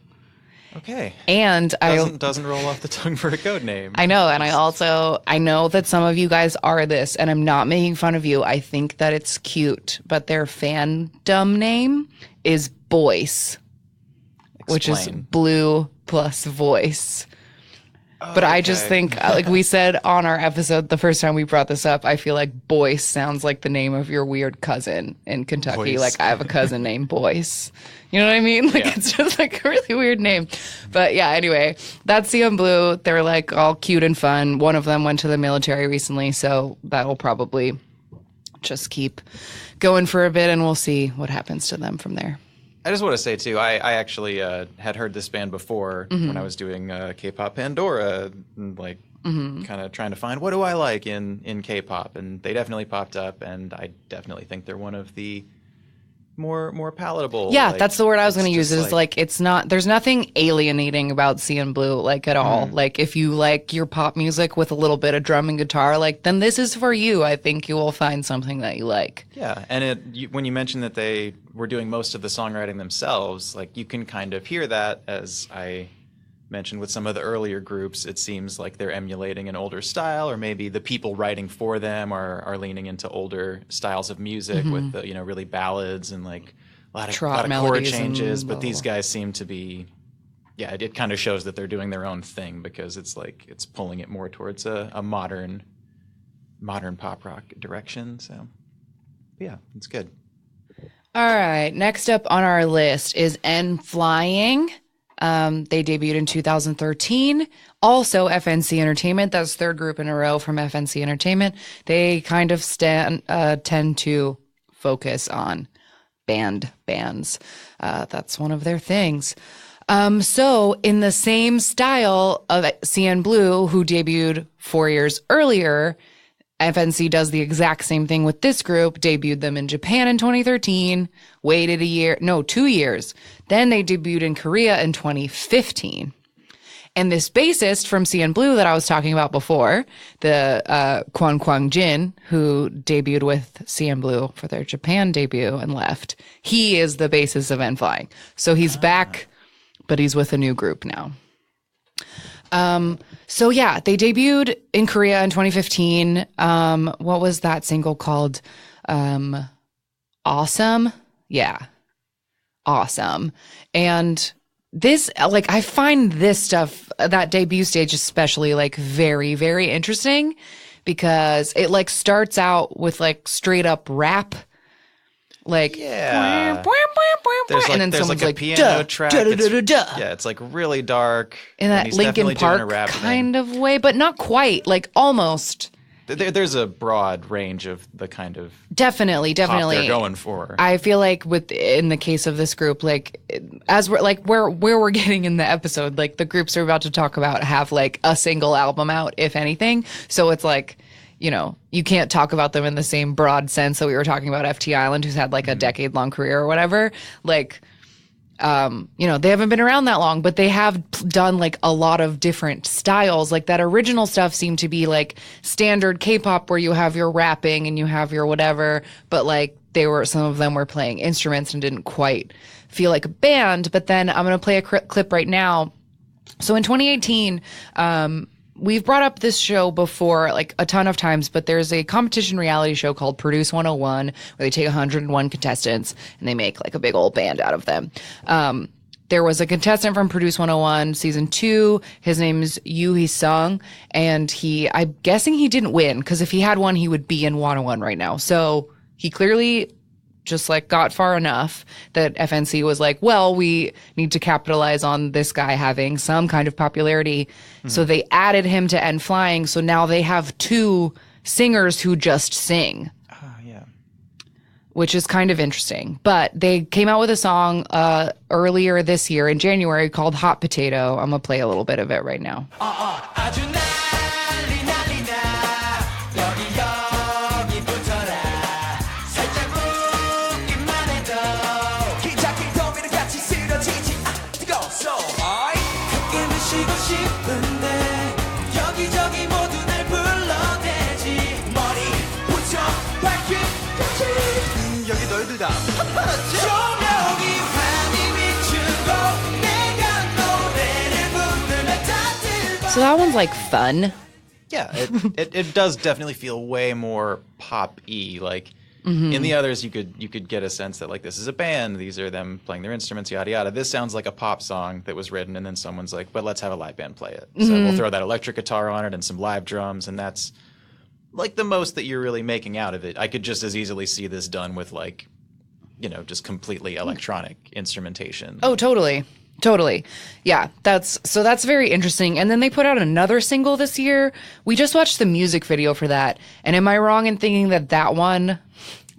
Speaker 2: Okay.
Speaker 1: And
Speaker 2: doesn't roll off the tongue for a code name.
Speaker 1: I know, and I know that some of you guys are this, and I'm not making fun of you. I think that it's cute, but their fandom name is Boyce, which is blue plus voice. But I just think, like we said on our episode the first time we brought this up, I feel like Boyce sounds like the name of your weird cousin in Kentucky.
Speaker 2: Boyce.
Speaker 1: Like I have a cousin named Boyce. You know what I mean? Like It's just like a really weird name. But yeah, anyway, that's CN Blue. They're like all cute and fun. One of them went to the military recently, so that will probably just keep going for a bit, and we'll see what happens to them from there.
Speaker 2: I just want to say too, I actually had heard this band before when I was doing K-pop Pandora, and like kind of trying to find what do I like in K-pop, and they definitely popped up, and I definitely think they're one of the more palatable.
Speaker 1: Yeah,
Speaker 2: like,
Speaker 1: that's the word I was
Speaker 2: it's
Speaker 1: going to use.
Speaker 2: just
Speaker 1: Is like it's not. There's nothing alienating about CN Blue like at all. Like if you like your pop music with a little bit of drum and guitar, like then this is for you. I think you will find something that you like.
Speaker 2: Yeah, and when you mentioned that they were doing most of the songwriting themselves, like you can kind of hear that, as I mentioned with some of the earlier groups. It seems like they're emulating an older style, or maybe the people writing for them are leaning into older styles of music with the, really ballads and like a lot of chord
Speaker 1: melodies
Speaker 2: changes.
Speaker 1: and
Speaker 2: But these guys seem to be, it kind of shows that they're doing their own thing, because it's like it's pulling it more towards a modern pop rock direction. So yeah, it's good.
Speaker 1: All right, next up on our list is N Flying. They debuted in 2013. Also FNC Entertainment. That's third group in a row from FNC Entertainment. They kind of tend to focus on bands. That's one of their things. So in the same style of CN Blue, who debuted 4 years earlier, FNC does the exact same thing with this group, debuted them in Japan in 2013, waited 2 years. Then they debuted in Korea in 2015. And this bassist from CN Blue that I was talking about before, the Kwang Jin, who debuted with CN Blue for their Japan debut and left, he is the bassist of N Flying. So he's back, but he's with a new group now. So yeah, they debuted in Korea in 2015. What was that single called? Awesome. Yeah. Awesome. And this, like, I find this stuff, that debut stage especially, like, very, very interesting, because it like starts out with like straight up rap. Like,
Speaker 2: Yeah.
Speaker 1: and then
Speaker 2: there's
Speaker 1: someone's
Speaker 2: like a
Speaker 1: like,
Speaker 2: piano
Speaker 1: duh,
Speaker 2: track.
Speaker 1: duh, duh,
Speaker 2: It's-
Speaker 1: duh, duh, duh.
Speaker 2: Yeah, it's like really dark.
Speaker 1: In
Speaker 2: and
Speaker 1: that
Speaker 2: he's
Speaker 1: Linkin
Speaker 2: definitely doing a
Speaker 1: Park
Speaker 2: rap thing.
Speaker 1: kind of way, but not quite, like almost.
Speaker 2: There's a broad range of the kind of
Speaker 1: Definitely.
Speaker 2: pop they're going for.
Speaker 1: I feel like in the case of this group, like as we're like where we're getting in the episode, like the groups we're about to talk about have like a single album out, if anything. So it's like, you can't talk about them in the same broad sense that we were talking about FT Island, who's had like a decade long career or whatever. Like, they haven't been around that long, but they have done like a lot of different styles. Like that original stuff seemed to be like standard K-pop, where you have your rapping and you have your whatever, but like some of them were playing instruments and didn't quite feel like a band. But then I'm going to play a clip right now. So in 2018, we've brought up this show before, like a ton of times, but there's a competition reality show called Produce 101 where they take 101 contestants and they make like a big old band out of them. There was a contestant from Produce 101 season 2. His name is Yoo Hee-sung, and I'm guessing he didn't win, because if he had won, he would be in 101 right now. So he clearly just like got far enough that FNC was like, well, we need to capitalize on this guy having some kind of popularity. So they added him to N Flying. So now they have 2 singers who just sing,
Speaker 2: Yeah.
Speaker 1: which is kind of interesting. But they came out with a song earlier this year in January called Hot Potato. I'm going to play a little bit of it right now.
Speaker 3: 아주 난리 난리 나 여기 붙어라 살짝 웃기만 해도 기적이 도미를 같이 쓰러지지 뜨거웠어 함께 미치고 싶은데 여기저기 모두 날 불러대지 머리 붙여 발끝까지 여기 너희들다 조명이 환히 비추고 내가 노래를 부르면 다들
Speaker 1: So that one's like fun.
Speaker 2: Yeah, it does definitely feel way more pop-y. Like in the others, you could get a sense that like this is a band. These are them playing their instruments, yada yada. This sounds like a pop song that was written, and then someone's like, "But let's have a live band play it." So we'll throw that electric guitar on it and some live drums, and that's like the most that you're really making out of it. I could just as easily see this done with like, just completely electronic instrumentation.
Speaker 1: Oh, totally. Yeah, that's very interesting. And then they put out another single this year. We just watched the music video for that. And am I wrong in thinking that one,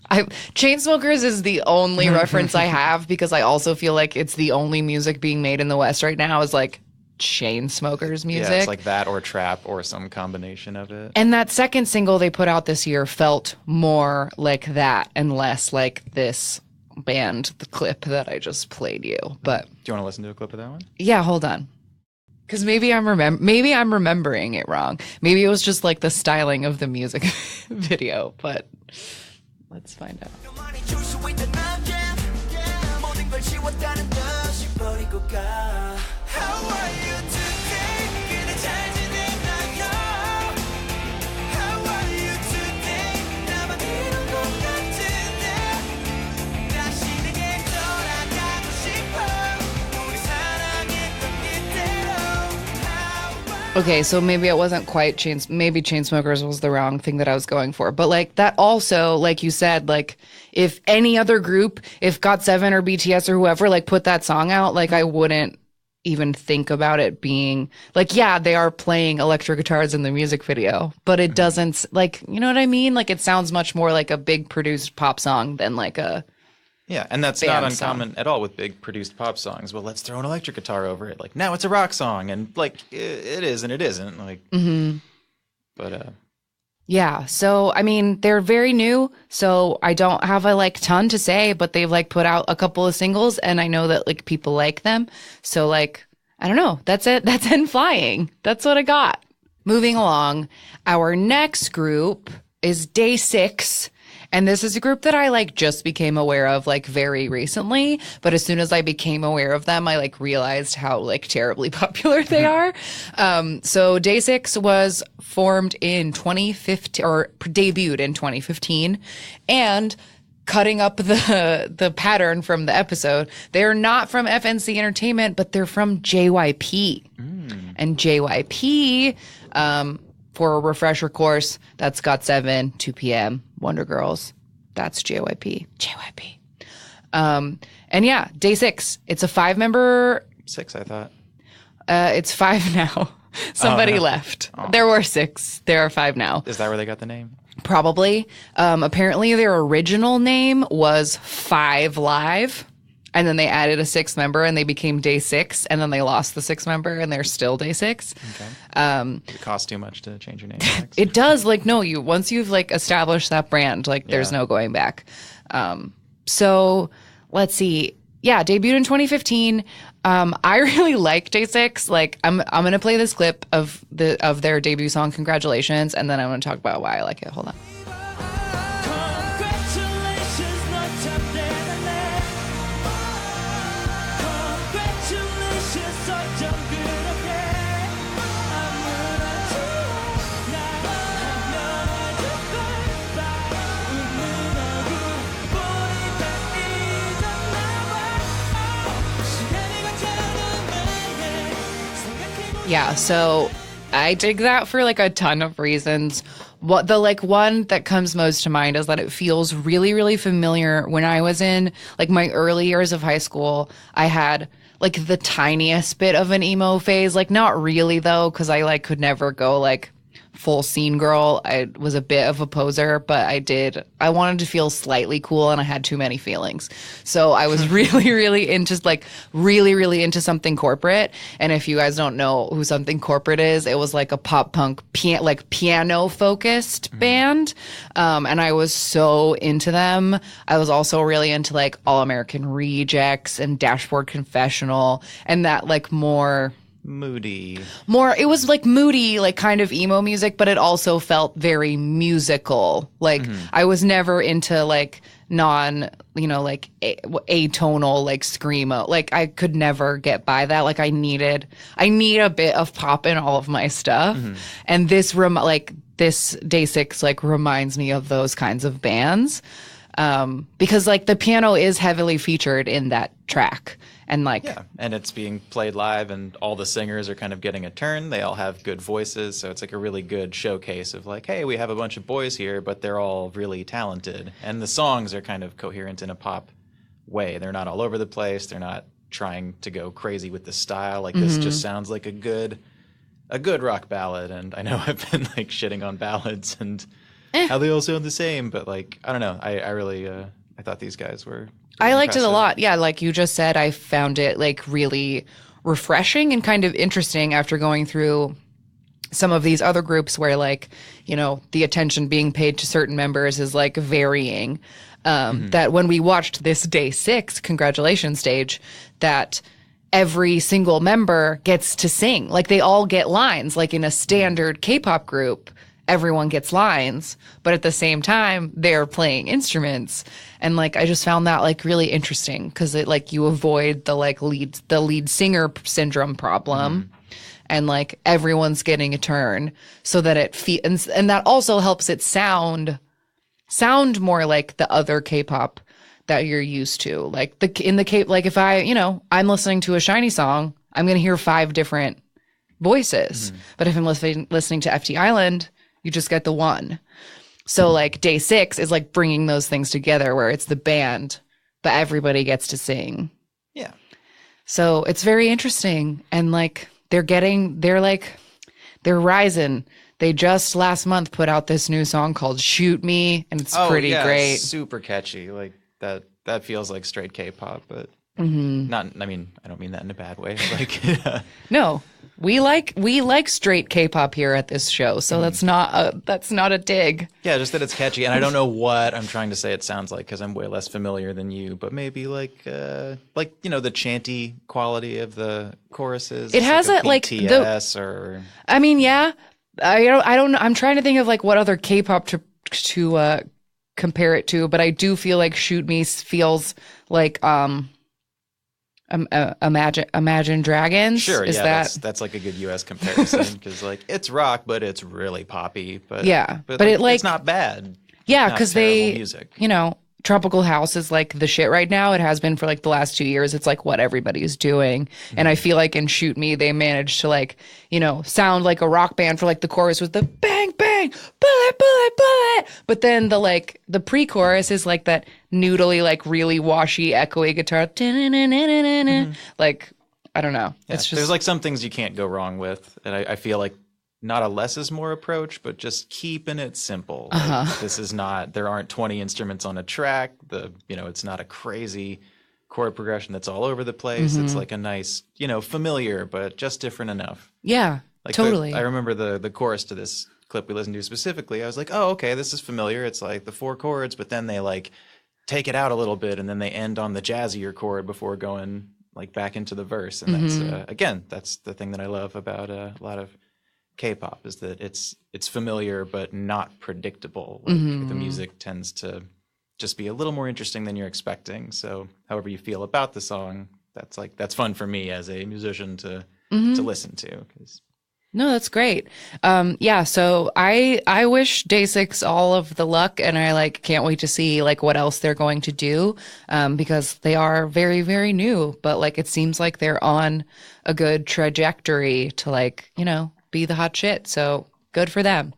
Speaker 1: Chainsmokers is the only reference I have because I also feel like it's the only music being made in the West right now is like Chainsmokers music.
Speaker 2: Yeah, it's like that or trap or some combination of it.
Speaker 1: And that second single they put out this year felt more like that and less like this band, the clip that I just played you. But
Speaker 2: do you want to listen to a clip of that one?
Speaker 1: Yeah, hold on. Because maybe I'm remembering it wrong. Maybe it was just like the styling of the music video, but let's find out.
Speaker 3: 많이 줄 수 있는 남자 모든 걸 지웠다는 듯이 버리고 가 How are you today 그대 잘 지내나요 How are you today 나만 이런 것 같은데 다시 내게 돌아가고 싶어 우리 사랑했던 그대로
Speaker 1: Okay, so maybe it wasn't quite maybe Chainsmokers was the wrong thing that I was going for. But like that also, like you said, like if any other group, if GOT7 or BTS or whoever like put that song out, like I wouldn't even think about it being like, yeah, they are playing electric guitars in the music video, but it doesn't like, you know what I mean? Like it sounds much more like a big produced pop song than like a
Speaker 2: Yeah, and that's not uncommon at all with big produced pop songs. Well, let's throw an electric guitar over it. Like, now it's a rock song. And, like, it is and it isn't. Like, but,
Speaker 1: yeah. So, I mean, they're very new. So I don't have a, like, ton to say, but they've, like, put out a couple of singles. And I know that, like, people like them. So, like, I don't know. That's it. That's In Flying. That's what I got. Moving along. Our next group is Day 6. And this is a group that I like just became aware of like very recently. But as soon as I became aware of them, I like realized how like terribly popular they are. So Day 6 was formed in 2015 or debuted in 2015. And cutting up the pattern from the episode, they're not from FNC Entertainment, but they're from JYP. And JYP, for a refresher course, that's GOT7, 2PM, Wonder Girls. That's JYP. JYP. And yeah, Day 6. It's a 5-member.
Speaker 2: 6, I thought.
Speaker 1: It's 5 now. Somebody left. There were 6. There are 5 now.
Speaker 2: Is that where they got the name?
Speaker 1: Probably. Apparently, their original name was 5 Live. And then they added a 6th member and they became Day 6. And then they lost the 6th member and they're still Day 6.
Speaker 2: Okay. It costs too much to change your name.
Speaker 1: It does. Like, no, once you've like established that brand, like there's no going back. So let's see. Yeah, debuted in 2015. I really like Day 6. Like I'm gonna play this clip of their debut song, Congratulations, and then I'm gonna talk about why I like it. Hold on.
Speaker 3: Congratulations 넌 참 대단해 Congratulations 어쩜 그렇게 아무렇지 않아 하면 goodbye 웃는 얼굴 보니 다 잊었나 봐 시간이 가잖아 매일 생각해보니
Speaker 1: Yeah, so I dig that for like a ton of reasons. What the like one that comes most to mind is that it feels really, really familiar. When I was in like my early years of high school, I had like the tiniest bit of an emo phase. Like not really though, because I like could never go like full scene girl. I was a bit of a poser, but I wanted to feel slightly cool and I had too many feelings. So I was really, really into something corporate. And if you guys don't know who Something Corporate is, it was like a pop punk piano focused band. And I was so into them. I was also really into like All American Rejects and Dashboard Confessional and that like more, it was like moody, like kind of emo music, but it also felt very musical. Like I was never into like like atonal, like screamo. Like I could never get by that. Like I need a bit of pop in all of my stuff. And this Day 6 like reminds me of those kinds of bands. Because like the piano is heavily featured in that track. And like,
Speaker 2: yeah, and it's being played live, and all the singers are kind of getting a turn. They all have good voices, so it's like a really good showcase of like, hey, we have a bunch of boys here, but they're all really talented, and the songs are kind of coherent in a pop way. They're not all over the place. They're not trying to go crazy with the style. Like this just sounds like a good rock ballad. And I know I've been like shitting on ballads and how they all sound the same. But like, I don't know. I really I thought these guys were.
Speaker 1: I liked it a
Speaker 2: impressive.
Speaker 1: lot. Yeah, like you just said, I found it like really refreshing and kind of interesting after going through some of these other groups where like, you know, the attention being paid to certain members is like varying. That when we watched this day 6 congratulations stage, that every single member gets to sing. Like they all get lines. Like in a standard K-pop group, everyone gets lines, but at the same time they're playing instruments. And like I just found that like really interesting because it like you avoid the like lead singer syndrome problem. And like everyone's getting a turn so that it and that also helps it sound more like the other K-pop that you're used to. Like like if I'm listening to a Shiny song, I'm going to hear 5 different voices. But if I'm listening to FT Island, you just get the one. So like day 6 is like bringing those things together where it's the band, but everybody gets to sing.
Speaker 2: Yeah.
Speaker 1: So it's very interesting. And like they're rising. They just last month put out this new song called Shoot Me, and it's pretty great.
Speaker 2: Super catchy. Like that feels like straight K-pop, but not. I mean, I don't mean that in a bad way. Like,
Speaker 1: No, we like straight K-pop here at this show, so that's not a dig.
Speaker 2: yeah, just that it's catchy, and I don't know what I'm trying to say. It sounds like because I'm way less familiar than you, but maybe like the chanty quality of the choruses.
Speaker 1: It has
Speaker 2: like
Speaker 1: a like
Speaker 2: BTS or.
Speaker 1: I mean, yeah. I don't know. I'm trying to think of like what other K-pop to compare it to, but I do feel like Shoot Me feels like Imagine Dragons.
Speaker 2: Sure,
Speaker 1: Is
Speaker 2: yeah,
Speaker 1: that
Speaker 2: that's like a good U.S. comparison because like it's rock, but it's really poppy. But
Speaker 1: yeah, but
Speaker 2: it's not bad.
Speaker 1: Yeah,
Speaker 2: Not
Speaker 1: because
Speaker 2: terrible music.
Speaker 1: Tropical House is like the shit right now. It has been for like the last 2 years. It's like what everybody's doing. And I feel like in Shoot Me, they managed to like, sound like a rock band for like the chorus with the bang, bang, bullet, bullet, bullet. But then the pre-chorus is like that noodly, like really washy, echoey guitar. Like, I don't know.
Speaker 2: Yeah,
Speaker 1: It's just,
Speaker 2: there's like some things you can't go wrong with. And I feel like not a less is more approach, but just keeping it simple. Like, this is not, there aren't 20 instruments on a track. It's not a crazy chord progression that's all over the place. It's like a nice, familiar, but just different enough.
Speaker 1: yeah,
Speaker 2: Like
Speaker 1: totally.
Speaker 2: I remember the chorus to this clip we listened to specifically. I was like, oh, okay, this is familiar. It's like the 4 chords, but then they like take it out a little bit and then they end on the jazzier chord before going like back into the verse. And that's, again, that's the thing that I love about a lot of K-pop is that it's familiar but not predictable. Like the music tends to just be a little more interesting than you're expecting. So however you feel about the song, that's fun for me as a musician to listen to.
Speaker 1: No, that's great. Yeah, so I wish Day 6 all of the luck, and I like can't wait to see like what else they're going to do, because they are very, very new, but like it seems like they're on a good trajectory to like, be the hot shit. So good for them.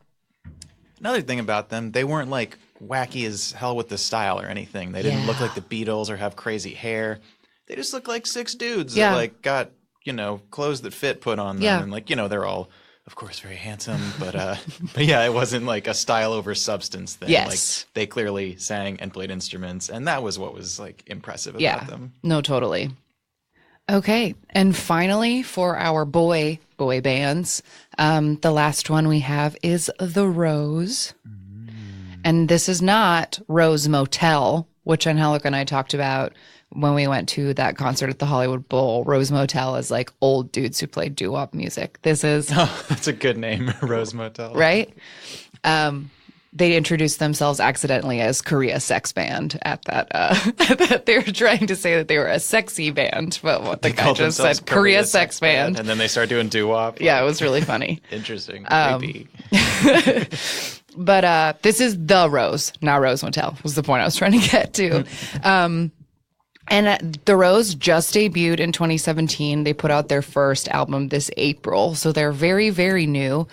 Speaker 2: Another thing about them, they weren't like wacky as hell with the style or anything. They didn't look like the Beatles or have crazy hair. They just look like 6 dudes that like got clothes that fit put on them.
Speaker 1: Yeah.
Speaker 2: And like, they're all, of course, very handsome, but yeah, it wasn't like a style over substance thing.
Speaker 1: Yes.
Speaker 2: Like they clearly sang and played instruments, and that was what was like impressive about them.
Speaker 1: No, totally. Okay. And finally for our boy bands, the last one we have is The Rose. And this is not Rose Motel, which Angelica and I talked about when we went to that concert at the Hollywood Bowl. Rose Motel is like old dudes who play doo-wop music. This is...
Speaker 2: Oh, that's a good name, Rose Motel.
Speaker 1: Right? They introduced themselves accidentally as Korea Sex Band at that. They were trying to say that they were a sexy band, but what the guy just said, Korea Sex Band.
Speaker 2: And then they started doing doo-wop.
Speaker 1: Yeah, it was really funny.
Speaker 2: Interesting. Creepy.
Speaker 1: But this is The Rose, not Rose Motel, was the point I was trying to get to. And The Rose just debuted in 2017. They put out their first album this April, so they're very, very new.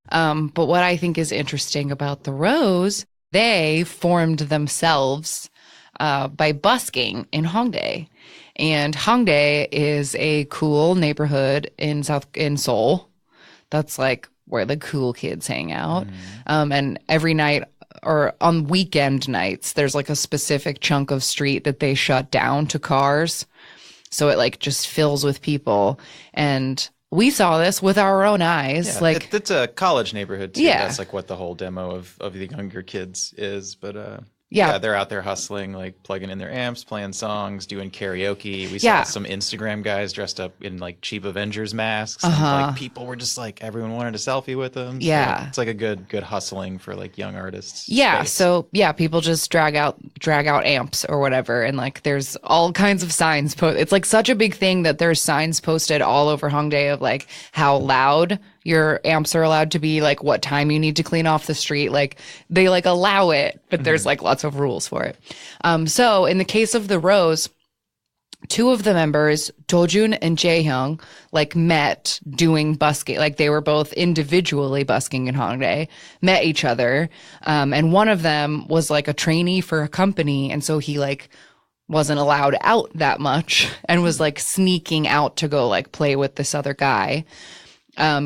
Speaker 1: But what I think is interesting about The Rose, they formed themselves by busking in Hongdae. And Hongdae is a cool neighborhood in Seoul. That's like where the cool kids hang out. And every night or on weekend nights, there's like a specific chunk of street that they shut down to cars. So it like just fills with people. And we saw this with our own eyes.
Speaker 2: Yeah,
Speaker 1: like
Speaker 2: it's a college neighborhood too.
Speaker 1: Yeah.
Speaker 2: That's like what the whole demo of the younger kids is. But
Speaker 1: Yeah.
Speaker 2: they're out there hustling, like plugging in their amps, playing songs, doing karaoke. We
Speaker 1: Yeah.
Speaker 2: saw some Instagram guys dressed up in like cheap Avengers masks. And, like people were just like, everyone wanted a selfie with them. So
Speaker 1: Yeah.
Speaker 2: it's like a good hustling for like young artists.
Speaker 1: Yeah,
Speaker 2: space.
Speaker 1: so yeah, people just drag out amps or whatever, and like there's all kinds of signs. It's like such a big thing that there's signs posted all over Hongdae of like how loud your amps are allowed to be, like what time you need to clean off the street. Like they like allow it, but there's like lots of rules for it. So in the case of the Rose, two of the members, Dojun and Jaehyung, like met doing busking. Like they were both individually busking in Hongdae, met each other. And one of them was like a trainee for a company. And so he like wasn't allowed out that much and was like sneaking out to go like play with this other guy.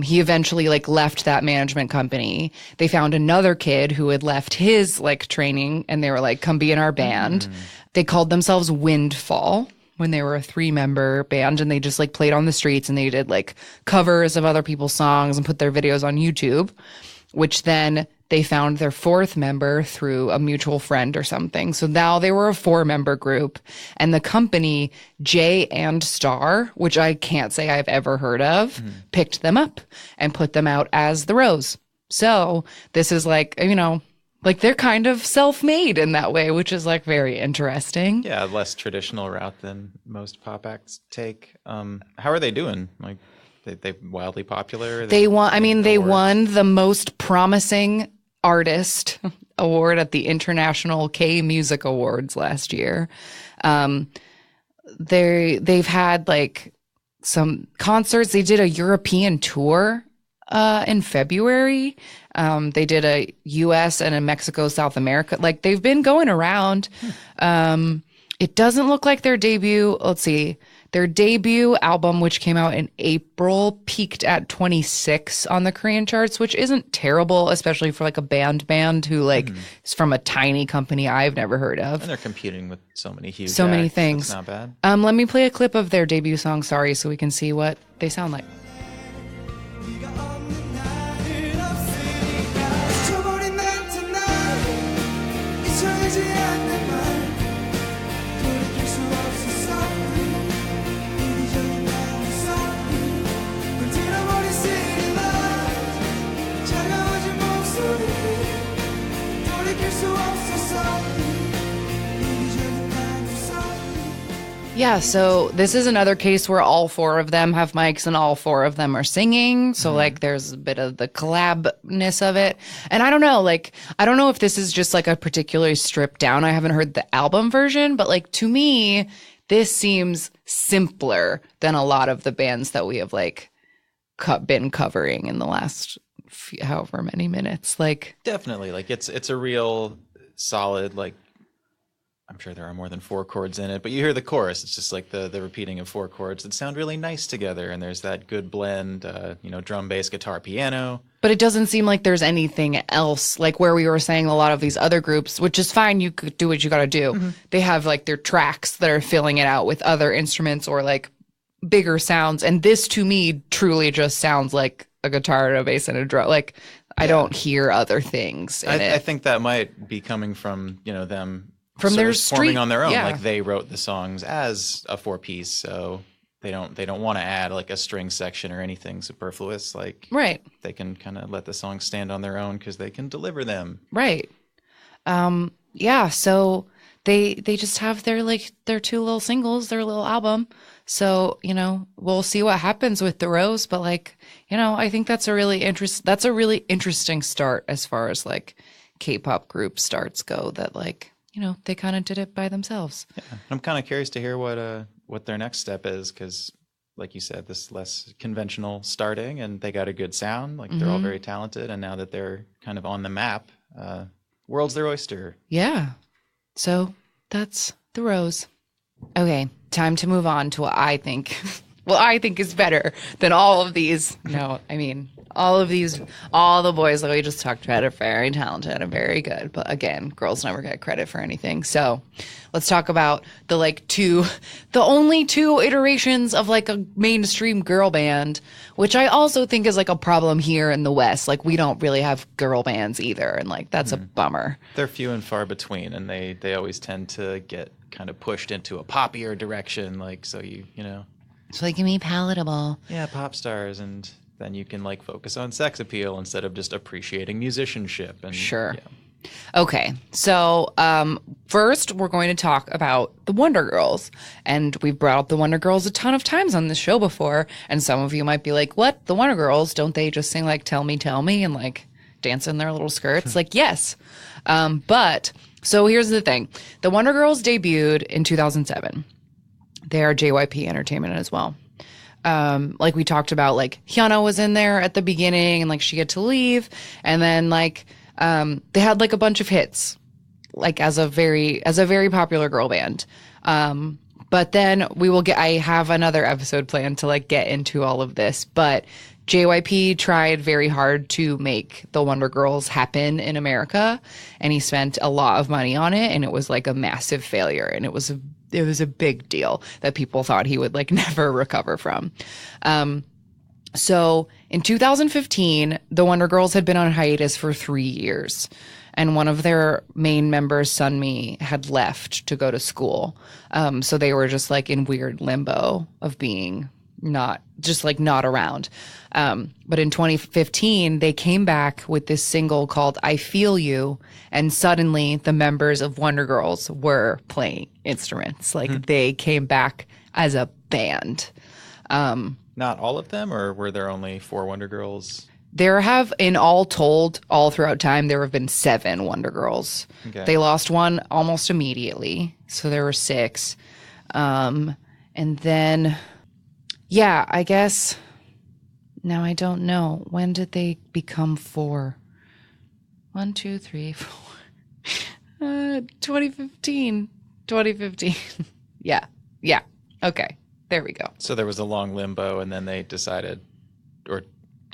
Speaker 1: He eventually like left that management company. They found another kid who had left his like training and they were like, come be in our band. They called themselves Windfall when they were a 3-member band, and they just like played on the streets and they did like covers of other people's songs and put their videos on YouTube, which then they found their 4th member through a mutual friend or something. So now they were a 4-member group, and the company J and Star, which I can't say I've ever heard of, picked them up and put them out as the Rose. So this is like, you know, like they're kind of self-made in that way, which is like very interesting.
Speaker 2: Yeah, less traditional route than most pop acts take. How are they doing? Like, they wildly popular?
Speaker 1: They won. I mean, they
Speaker 2: awards?
Speaker 1: won the most promising artist award at the International K Music Awards last year. They've had like some concerts. They did a European tour in February. They did a U.S. and a Mexico, South America. Like they've been going around. It doesn't look like their debut. Let's see. Their debut album, which came out in April, peaked at 26 on the Korean charts, which isn't terrible, especially for like a band who like is from a tiny company I've never heard of.
Speaker 2: And they're competing with so many huge
Speaker 1: Many
Speaker 2: acts.
Speaker 1: things.
Speaker 2: That's not bad.
Speaker 1: Let me play a clip of their debut song, Sorry, so we can see what they sound like.
Speaker 3: 네가 없는 날은 없으니까 스쳐버린 난 tonight 잊혀지지 않는 말 돌이킬 수 없었어 이기적인 나의 sorry 물들어버린 city lights 차가워진 목소리 돌이킬 수 없었어 이기적인 나의 sorry.
Speaker 1: Yeah, so this is another case where all 4 of them have mics and all 4 of them are singing. So like there's a bit of the collabness of it. And I don't know, like, I don't know if this is just like a particularly stripped down. I haven't heard the album version, but like to me, this seems simpler than a lot of the bands that we have like been covering in the last however many minutes. Like,
Speaker 2: Definitely. Like it's a real solid, like, I'm sure there are more than 4 chords in it, but you hear the chorus. It's just like the repeating of 4 chords that sound really nice together. And there's that good blend, drum, bass, guitar, piano.
Speaker 1: but it doesn't seem like there's anything else, like where we were saying a lot of these other groups, which is fine. You could do what you got to do. They have like their tracks that are filling it out with other instruments or like bigger sounds. And this to me truly just sounds like a guitar and a bass and a drum. Like I don't hear other things in it.
Speaker 2: I think that might be coming from, them
Speaker 1: From
Speaker 2: sort
Speaker 1: their
Speaker 2: of forming
Speaker 1: street-
Speaker 2: on their own.
Speaker 1: yeah.
Speaker 2: Like they wrote the songs as a 4-piece, so they don't want to add like a string section or anything superfluous. Like
Speaker 1: Right.
Speaker 2: they can kind of let the songs stand on their own because they can deliver them.
Speaker 1: Right. Yeah, so they just have their 2 little singles, their little album. So, we'll see what happens with the Rose, but like, I think that's a really interesting start as far as like K-pop group starts go, that like, they kind of did it by themselves.
Speaker 2: Yeah. I'm kind of curious to hear what their next step is, because like you said, this less conventional starting, and they got a good sound. Like they're all very talented, and now that they're kind of on the map, world's their oyster.
Speaker 1: Yeah. So that's the Rose. Okay, time to move on to what I think is better than all of these. No, I mean, All the boys that we just talked about are very talented and very good. But again, girls never get credit for anything. So let's talk about the only two iterations of like a mainstream girl band, which I also think is like a problem here in the West. Like we don't really have girl bands either. And like, that's a bummer.
Speaker 2: They're few and far between, and they always tend to get kind of pushed into a poppier direction. Like, so you know.
Speaker 1: So they can be palatable.
Speaker 2: Yeah, pop stars, and then you can like focus on sex appeal instead of just appreciating musicianship. And
Speaker 1: Sure.
Speaker 2: yeah.
Speaker 1: Okay, so first we're going to talk about the Wonder Girls. And we've brought up the Wonder Girls a ton of times on this show before. And some of you might be like, what? The Wonder Girls? Don't they just sing like Tell Me, and like dance in their little skirts? Like, yes. But so here's the thing. The Wonder Girls debuted in 2007. They are JYP Entertainment as well. Like we talked about, like Hyuna was in there at the beginning and like she had to leave. And then like, they had like a bunch of hits, like as a very popular girl band. But then I have another episode planned to like get into all of this, but JYP tried very hard to make the Wonder Girls happen in America, and he spent a lot of money on it, and it was like a massive failure, and it was a big deal that people thought he would like never recover from. So in 2015, the Wonder Girls had been on hiatus for 3 years, and one of their main members, Sunmi, had left to go to school. So they were just like in weird limbo of being not around. But in 2015, they came back with this single called I Feel You, and suddenly the members of Wonder Girls were playing instruments. Like they came back as a band.
Speaker 2: Not all of them, or were there only 4 Wonder Girls?
Speaker 1: There have, in all told, all throughout time, there have been 7 Wonder Girls. Okay. They lost one almost immediately, so there were 6. And then, yeah, I guess, now I don't know. When did they become 4? 1, 2, 3, 4. 2015. Yeah. Okay. There we go.
Speaker 2: So there was a long limbo, and then they decided, or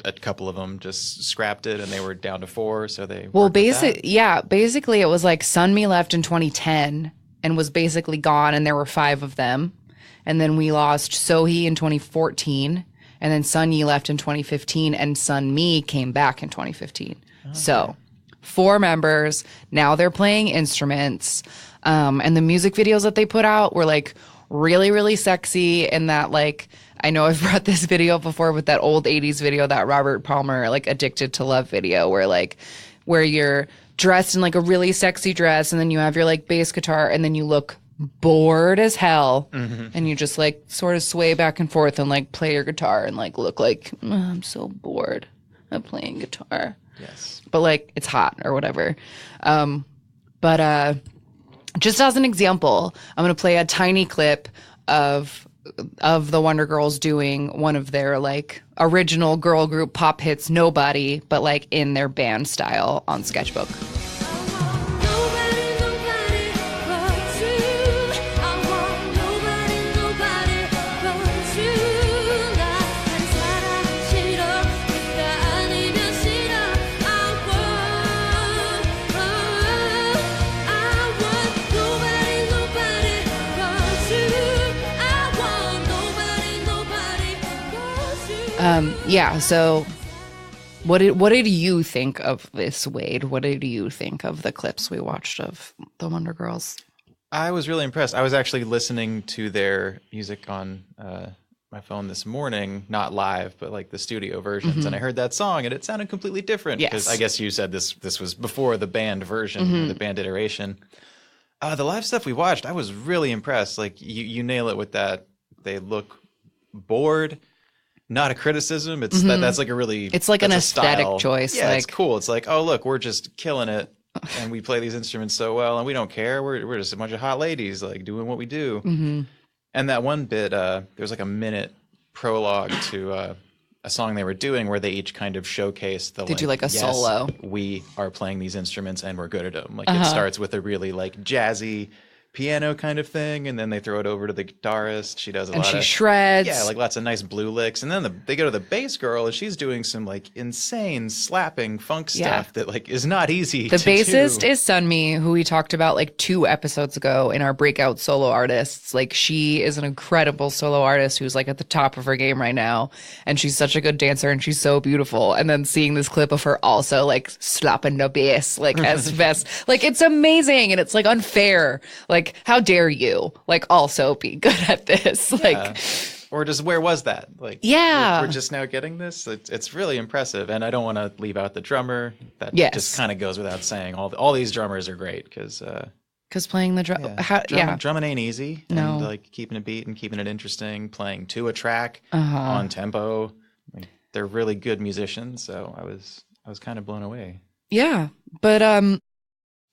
Speaker 2: a couple of them just scrapped it, and they were down to 4. So they
Speaker 1: basically it was like Sunmi left in 2010 and was basically gone, and there were 5 of them, and then we lost Sohee in 2014, and then Sunyi left in 2015, and Sunmi came back in 2015. Okay. So 4 members. Now they're playing instruments, and the music videos that they put out were like really, really sexy. And that, like, I know I've brought this video before with that old 80s video, that Robert Palmer, like, Addicted to Love video, where you're dressed in like a really sexy dress, and then you have your like bass guitar, and then you look bored as hell, and you just like sort of sway back and forth and like play your guitar and like look like, I'm so bored of playing guitar.
Speaker 2: Yes.
Speaker 1: But like it's hot or whatever. But just as an example, I'm going to play a tiny clip of the Wonder Girls doing one of their like original girl group pop hits, Nobody, but like in their band style on Sketchbook. So what did you think of this, Wade? What did you think of the clips we watched of the Wonder Girls?
Speaker 2: I was really impressed. I was actually listening to their music on my phone this morning, not live, but like the studio versions, and I heard that song, and it sounded completely different. Because I guess you said this was before the band version, or the band iteration. The live stuff we watched, I was really impressed. Like you nail it with that. They look bored. Not a criticism. It's that's like a really,
Speaker 1: it's like an aesthetic
Speaker 2: style
Speaker 1: choice.
Speaker 2: Yeah,
Speaker 1: like,
Speaker 2: it's cool. It's like, oh look, we're just killing it, and we play these instruments so well, and we don't care. We're just a bunch of hot ladies like doing what we do. And that one bit, there was like a minute prologue to a song they were doing where they each kind of showcased the.
Speaker 1: They do like a solo.
Speaker 2: We are playing these instruments and we're good at them. Like it starts with a really like jazzy piano kind of thing, and then they throw it over to the guitarist. She does a
Speaker 1: And
Speaker 2: lot
Speaker 1: she
Speaker 2: of
Speaker 1: shreds.
Speaker 2: yeah, like lots of nice blue licks, and then they go to the bass girl, and she's doing some like insane slapping funk stuff that like is not easy.
Speaker 1: The
Speaker 2: to
Speaker 1: bassist
Speaker 2: do.
Speaker 1: is Sunmi, who we talked about like 2 episodes ago in our breakout solo artists. Like she is an incredible solo artist who's like at the top of her game right now, and she's such a good dancer and she's so beautiful. And then seeing this clip of her also like slapping the bass like as best, like it's amazing and it's like unfair. Like how dare you like also be good at this? Like
Speaker 2: or just where was that? Like
Speaker 1: Yeah.
Speaker 2: we're just now getting this. It's really impressive, and I don't want to leave out the drummer. That
Speaker 1: Yes.
Speaker 2: just kind of goes without saying. All these drummers are great because
Speaker 1: playing the drum,
Speaker 2: drumming ain't easy.
Speaker 1: No.
Speaker 2: And like keeping a beat and keeping it interesting, playing to a track
Speaker 1: Uh-huh.
Speaker 2: on tempo. Like, they're really good musicians, so I was kind of blown away.
Speaker 1: Yeah, but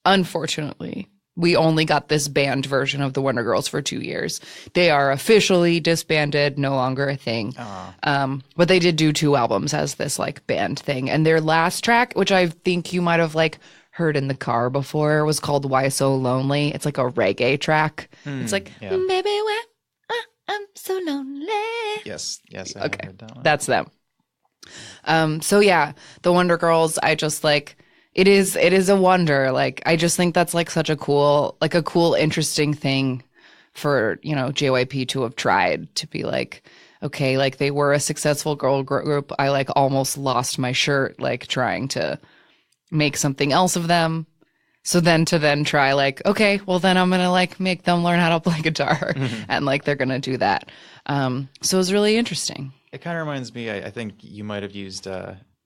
Speaker 1: unfortunately, we only got this band version of the Wonder Girls for 2 years. They are officially disbanded, no longer a thing. But they did do 2 albums as this like band thing, and their last track, which I think you might have like heard in the car before, was called "Why So Lonely." It's like a reggae track. It's like,
Speaker 2: yeah.
Speaker 1: baby, when I'm so lonely.
Speaker 2: Yes, I have
Speaker 1: Okay,
Speaker 2: heard that one.
Speaker 1: that's them. So yeah, the Wonder Girls, I just like it is a wonder. Like I just think that's like such a cool, interesting thing for, you know, JYP to have tried to be like, okay, like they were a successful girl group. I like almost lost my shirt like trying to make something else of them. So then to try like, okay, well then I'm gonna like make them learn how to play guitar, and like they're gonna do that. So it was really interesting.
Speaker 2: It kind of reminds me, I think you might have used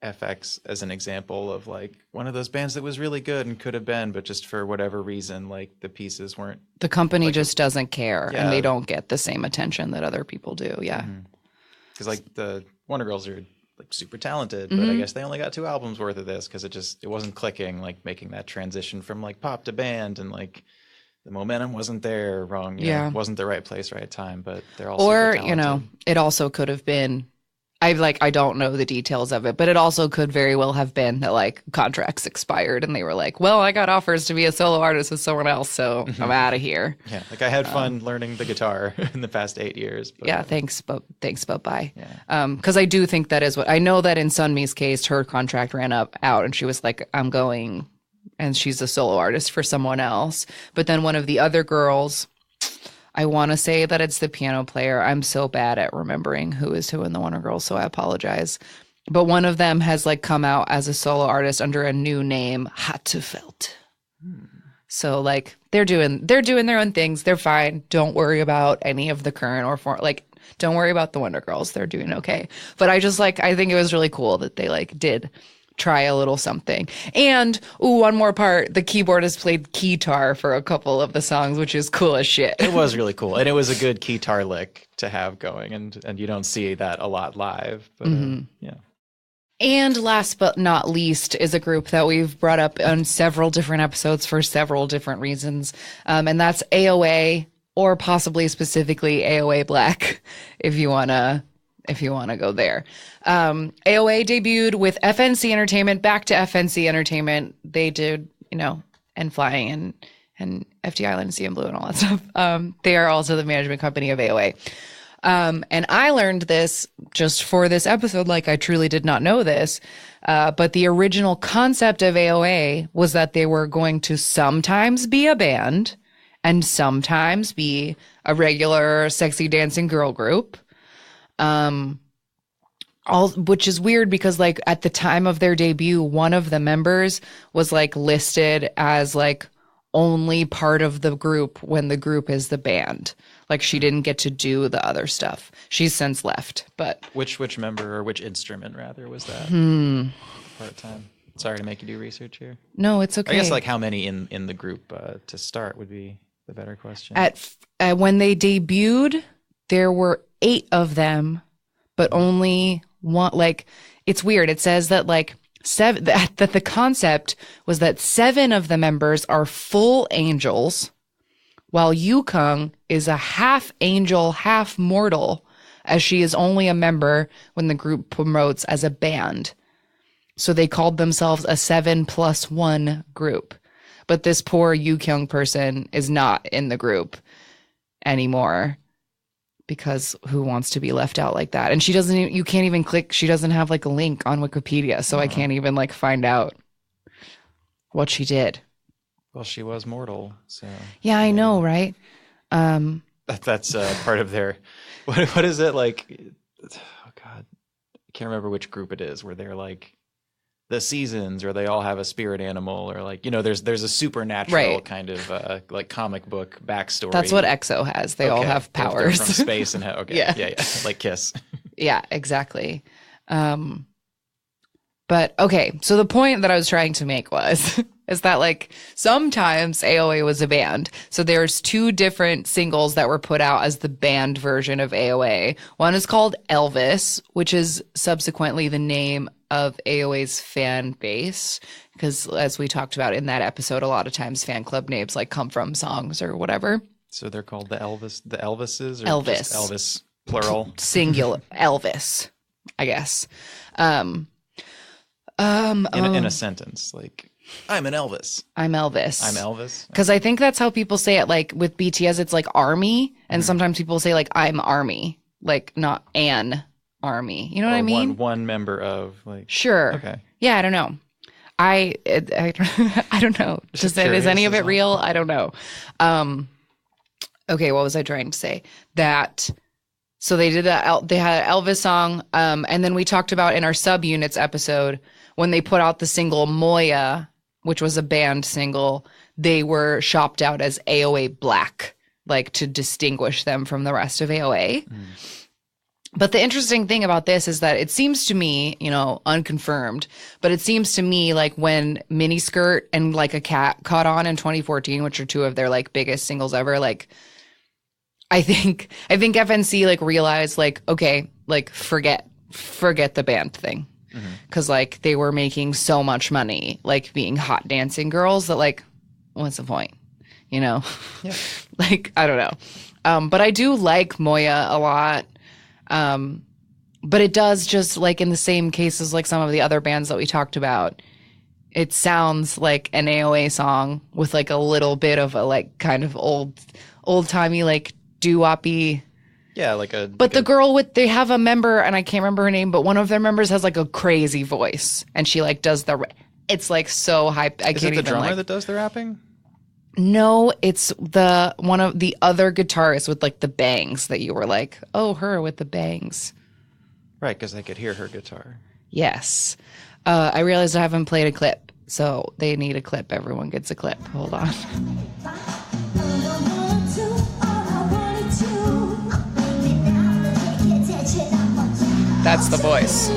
Speaker 2: FX as an example of like one of those bands that was really good and could have been, but just for whatever reason, like the pieces weren't.
Speaker 1: The company just doesn't care,
Speaker 2: Yeah.
Speaker 1: and they don't get the same attention that other people do. Yeah.
Speaker 2: Because like the Wonder Girls are like super talented, but I guess they only got 2 albums worth of this because it wasn't clicking, like making that transition from like pop to band, and like the momentum wasn't there. Wrong, you know, wasn't the right place, right time. But they're all
Speaker 1: Or,
Speaker 2: super
Speaker 1: you know,
Speaker 2: talented.
Speaker 1: it also could have been, I don't know the details of it, but it also could very well have been that like contracts expired and they were like, well, I got offers to be a solo artist with someone else, so I'm out of here.
Speaker 2: Yeah, like I had fun learning the guitar in the past 8 years. But,
Speaker 1: Yeah, thanks, but bye.
Speaker 2: Yeah.
Speaker 1: Because I do think that is what I know that in Sunmi's case, her contract ran out, and she was like, I'm going, and she's a solo artist for someone else. But then one of the other girls, I want to say that it's the piano player. I'm so bad at remembering who is who in the Wonder Girls, so I apologize. But one of them has like come out as a solo artist under a new name, Hattefeld. So like they're doing their own things. They're fine. Don't worry about any of the current don't worry about the Wonder Girls. They're doing okay. But I think it was really cool that they like did try a little something. And one more part, the keyboardist played keytar for a couple of the songs, which is cool as shit.
Speaker 2: It was really cool, and it was a good guitar lick to have going, and you don't see that a lot live. But yeah.
Speaker 1: And last but not least is a group that we've brought up on several different episodes for several different reasons. And that's AOA, or possibly specifically AOA Black, if you want to go there. AOA debuted with FNC Entertainment, back to FNC Entertainment. They did, you know, and Flying and FT Island and CM Blue and all that stuff. They are also the management company of AOA. And I learned this just for this episode, like I truly did not know this. But the original concept of AOA was that they were going to sometimes be a band and sometimes be a regular sexy dancing girl group. Which is weird because like at the time of their debut, one of the members was like listed as like only part of the group when the group is the band. Like she didn't get to do the other stuff. She's since left, but
Speaker 2: Which member or which instrument rather was that? Part time. Sorry to make you do research here.
Speaker 1: no, it's okay.
Speaker 2: I guess like how many in the group to start would be the better question.
Speaker 1: When they debuted, there were 8 of them, but only one. Like it's weird. It says that like 7 that the concept was that 7 of the members are full angels, while Yukong is a half angel, half mortal, as she is only a member when the group promotes as a band. So they called themselves a 7+1 group, but this poor Yu Kyung person is not in the group anymore because who wants to be left out like that? And she doesn't even, you can't even click, she doesn't have like a link on Wikipedia, so I can't even like find out what she did.
Speaker 2: Well, she was mortal, so
Speaker 1: Yeah, I know, right?
Speaker 2: that's part of their what is it like? Oh God, I can't remember which group it is where they're like the seasons, or they all have a spirit animal, or like, you know, there's a supernatural kind of like comic book backstory.
Speaker 1: That's what EXO has. They all have
Speaker 2: They're
Speaker 1: powers
Speaker 2: from space and okay, yeah, like Kiss.
Speaker 1: Yeah, exactly. But okay, so the point that I was trying to make was is that like sometimes AOA was a band. So there's 2 different singles that were put out as the band version of AOA. One is called Elvis, which is subsequently the name of AOA's fan base, because as we talked about in that episode, a lot of times fan club names like come from songs or whatever.
Speaker 2: So they're called the Elvises, or
Speaker 1: Elvis.
Speaker 2: just Elvis plural,
Speaker 1: singular Elvis, I guess.
Speaker 2: In a sentence, like I'm an Elvis.
Speaker 1: I'm Elvis.
Speaker 2: I'm Elvis.
Speaker 1: Because I think that's how people say it. Like with BTS, it's like army, and sometimes people say like I'm army, like not an army. You know what I mean?
Speaker 2: One member of like.
Speaker 1: Sure.
Speaker 2: Okay.
Speaker 1: Yeah, I don't know. I don't know. Is any of it real? I don't know. Okay, what was I trying to say? That. So they did they had an Elvis song, and then we talked about in our subunits episode when they put out the single Moya, which was a band single, they were shopped out as AOA Black, like to distinguish them from the rest of AOA. But the interesting thing about this is that it seems to me, you know, unconfirmed, but it seems to me like when Miniskirt and Like a Cat caught on in 2014, which are 2 of their like biggest singles ever, like I think FNC like realized like, okay, like forget the band thing. Because like they were making so much money like being hot dancing girls that like what's the point, you know?
Speaker 2: Yeah.
Speaker 1: Like I don't know, but I do like Moya a lot, but it does just like in the same cases like some of the other bands that we talked about, it sounds like an AOA song with like a little bit of a like kind of old-timey like doo-woppy.
Speaker 2: Yeah,
Speaker 1: But the girl they have a member, and I can't remember her name, but one of their members has like a crazy voice, and she like does it's like so hype.
Speaker 2: Is it the drummer that does the rapping?
Speaker 1: No, it's one of the other guitarists with like the bangs that you were like, oh, her with the bangs.
Speaker 2: Right, because I could hear her guitar.
Speaker 1: Yes. I realized I haven't played a clip, so they need a clip. Everyone gets a clip. Hold on. That's the voice.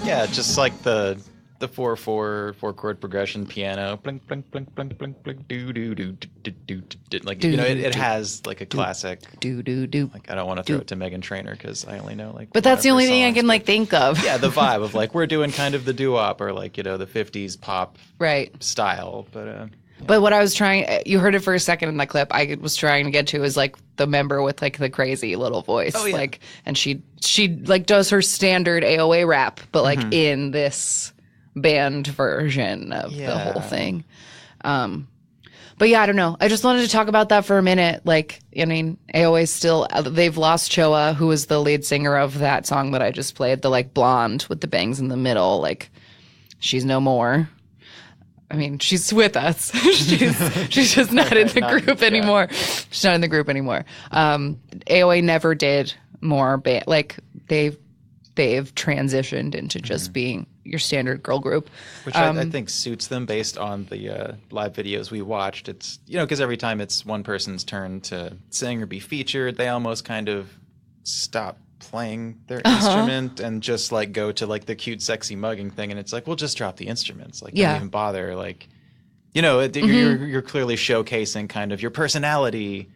Speaker 2: Yeah, just like the 4/4 chord progression piano, blink blink blink blink blink blink do do do do do do, like you know it has like a classic
Speaker 1: do do do.
Speaker 2: Like I don't want to throw it to Meghan Trainor because I only know like.
Speaker 1: But that's the only thing I can like think of.
Speaker 2: Yeah, the vibe of like we're doing kind of the doo-wop or like, you know, the 50s pop style, but. Yeah.
Speaker 1: But what I was you heard it for a second in that clip. I was trying to get to is like the member with like the crazy little voice, like, and she like does her standard AOA rap, but like in this band version of the whole thing. But yeah, I don't know. I just wanted to talk about that for a minute. Like, I mean, AOA still, they've lost Choa, who was the lead singer of that song that I just played, the like blonde with the bangs in the middle. Like, she's no more. I mean, she's with us. she's just not in the group anymore. She's not in the group anymore. AOA never did more like they've transitioned into just being your standard girl group,
Speaker 2: which I think suits them based on the live videos we watched. It's, you know, because every time it's one person's turn to sing or be featured, they almost kind of stop playing their instrument and just like go to like the cute sexy mugging thing, and it's like, we'll just drop the instruments, like don't even bother, like, you know, you're clearly showcasing kind of your personality,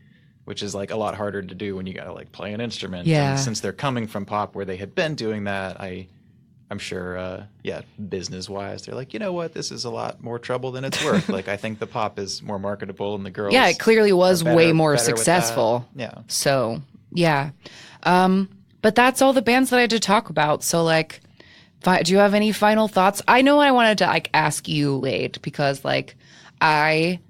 Speaker 2: which is like a lot harder to do when you gotta like play an instrument. And since they're coming from pop where they had been doing that, I I'm sure, business wise, they're like, you know what, this is a lot more trouble than it's worth. Like, I think the pop is more marketable, and the girls.
Speaker 1: Yeah, it clearly was way more
Speaker 2: better with
Speaker 1: successful.
Speaker 2: that. Yeah.
Speaker 1: So yeah, but that's all the bands that I had to talk about. So like, do you have any final thoughts? I know I wanted to like ask you, Wade, because like I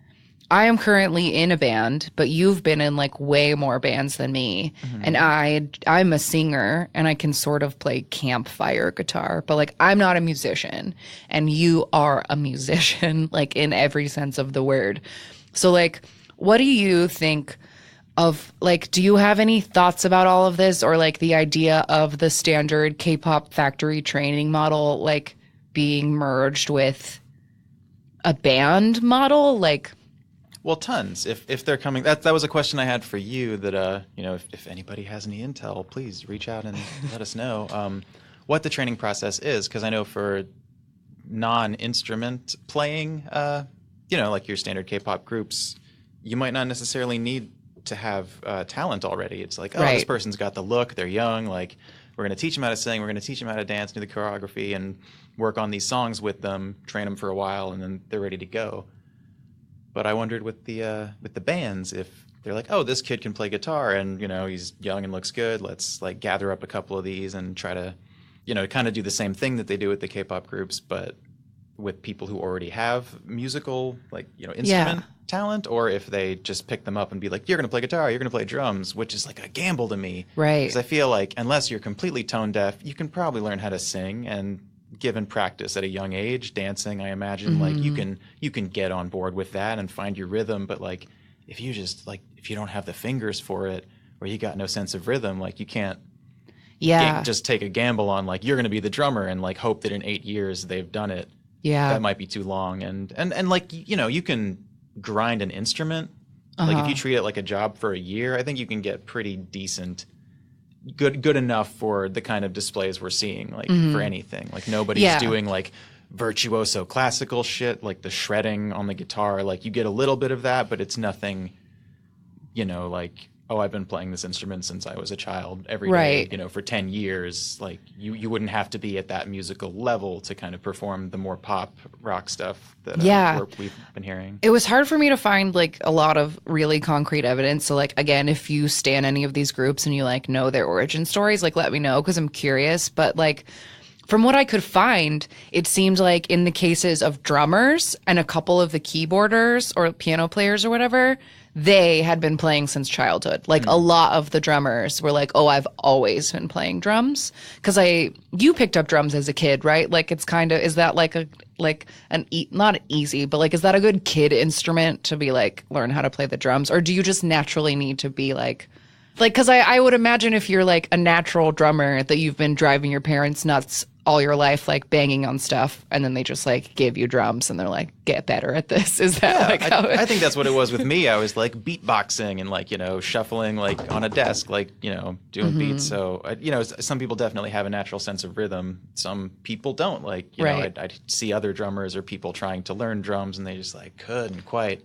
Speaker 1: am currently in a band, but you've been in like way more bands than me. And I'm a singer and I can sort of play campfire guitar, but like I'm not a musician, and you are a musician, like in every sense of the word. So like, what do you think of, like, do you have any thoughts about all of this, or like the idea of the standard K-pop factory training model like being merged with a band model? Like,
Speaker 2: well, tons. If they're coming, that was a question I had for you. That if anybody has any intel, please reach out and let us know what the training process is. Because I know for non-instrument playing, like your standard K-pop groups, you might not necessarily need to have talent already. It's like, this person's got the look. They're young. Like, we're going to teach them how to sing. We're going to teach them how to dance, do the choreography, and work on these songs with them. Train them for a while, and then they're ready to go. But I wondered with the bands, if they're like, oh, this kid can play guitar and, he's young and looks good. Let's like gather up a couple of these and try to, kind of do the same thing that they do with the K-pop groups, but with people who already have musical, like, instrument talent, or if they just pick them up and be like, you're going to play guitar, you're going to play drums, which is like a gamble to me.
Speaker 1: Right.
Speaker 2: Because I feel like unless you're completely tone deaf, you can probably learn how to sing, and given practice at a young age, dancing, I imagine, like you can get on board with that and find your rhythm. But like, if you don't have the fingers for it, or you got no sense of rhythm, like you can't just take a gamble on like you're going to be the drummer and like hope that in 8 years they've done it.
Speaker 1: Yeah,
Speaker 2: that might be too long. And like, you can grind an instrument. Like if you treat it like a job for a year, I think you can get pretty decent. Good enough for the kind of displays we're seeing, like for anything. Like nobody's doing like virtuoso classical shit, like the shredding on the guitar. Like you get a little bit of that, but it's nothing, like, oh, I've been playing this instrument since I was a child every day, for 10 years. Like you wouldn't have to be at that musical level to kind of perform the more pop rock stuff that we've been hearing.
Speaker 1: It was hard for me to find like a lot of really concrete evidence. So like, again, if you stan any of these groups and you like know their origin stories, like let me know, because I'm curious. But like, from what I could find, it seemed like in the cases of drummers and a couple of the keyboarders or piano players or whatever, they had been playing since childhood. Like a lot of the drummers were like, oh, I've always been playing drums. Because you picked up drums as a kid, right? Like it's kind of, is that like not easy, but like, is that a good kid instrument to be like, learn how to play the drums? Or do you just naturally need to be like, because I would imagine if you're like a natural drummer that you've been driving your parents nuts all your life, like banging on stuff, and then they just like gave you drums and they're like, get better at this. Is that like how
Speaker 2: I think that's what it was with me. I was like beatboxing and like, shuffling like on a desk, like, doing beats. So, some people definitely have a natural sense of rhythm. Some people don't. Like, I'd see other drummers or people trying to learn drums and they just like couldn't quite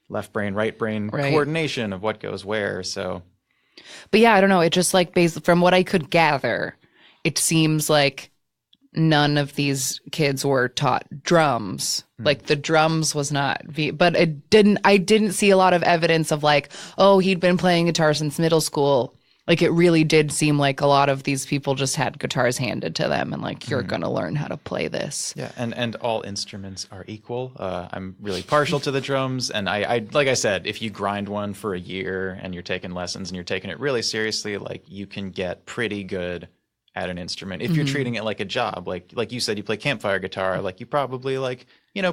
Speaker 2: left brain, right brain coordination of what goes where. So.
Speaker 1: But yeah, I don't know. It just like based from what I could gather, it seems like none of these kids were taught drums. Like the drums was not, but I didn't see a lot of evidence of like, oh, he'd been playing guitar since middle school. Like it really did seem like a lot of these people just had guitars handed to them and like, you're going to learn how to play this.
Speaker 2: Yeah. And all instruments are equal. I'm really partial to the drums. And I like I said, if you grind one for a year and you're taking lessons and you're taking it really seriously, like you can get pretty good at an instrument if you're treating it like a job. Like you said, you play campfire guitar, like you probably like,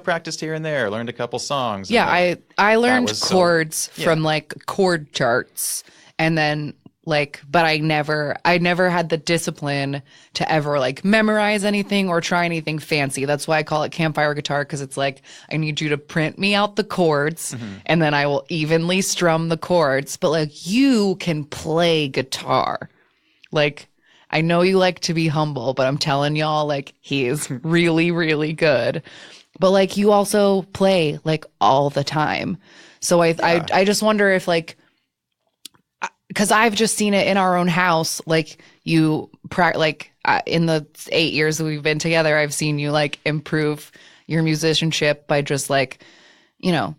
Speaker 2: practiced here and there, learned a couple songs.
Speaker 1: Yeah, like, I learned chords from like chord charts, and then like, but I never had the discipline to ever like memorize anything or try anything fancy. That's why I call it campfire guitar, because it's like, I need you to print me out the chords and then I will evenly strum the chords. But like, you can play guitar. Like, I know you like to be humble, but I'm telling y'all, like, he is really, really good. But like, you also play like all the time. So I just wonder if like, because I've just seen it in our own house, like in the 8 years that we've been together, I've seen you like improve your musicianship by just like,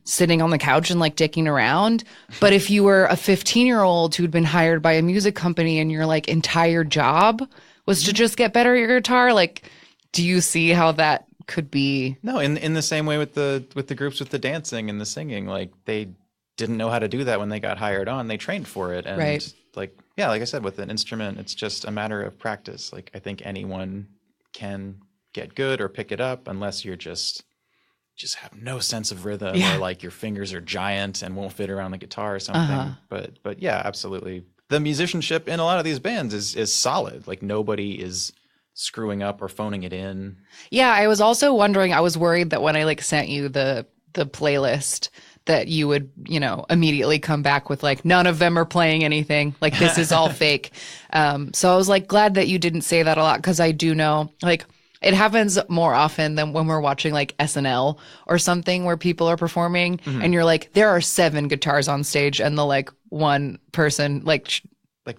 Speaker 1: sitting on the couch and like dicking around. But if you were a 15-year-old who'd been hired by a music company and your like entire job was to just get better at your guitar, like, do you see how that could be?
Speaker 2: No, in the same way with the groups with the dancing and the singing, like they didn't know how to do that when they got hired on. They trained for it. And
Speaker 1: right.
Speaker 2: like, yeah, like I said, with an instrument, it's just a matter of practice. Like I think anyone can get good or pick it up unless you're just have no sense of rhythm or like your fingers are giant and won't fit around the guitar or something. But yeah, absolutely. The musicianship in a lot of these bands is solid. Like nobody is screwing up or phoning it in.
Speaker 1: Yeah, I was also wondering, I was worried that when I like sent you the playlist that you would, immediately come back with like, none of them are playing anything. Like this is all fake. So I was like glad that you didn't say that a lot, because I do know like it happens more often than when we're watching like SNL or something where people are performing and you're like, there are 7 guitars on stage and the like one person like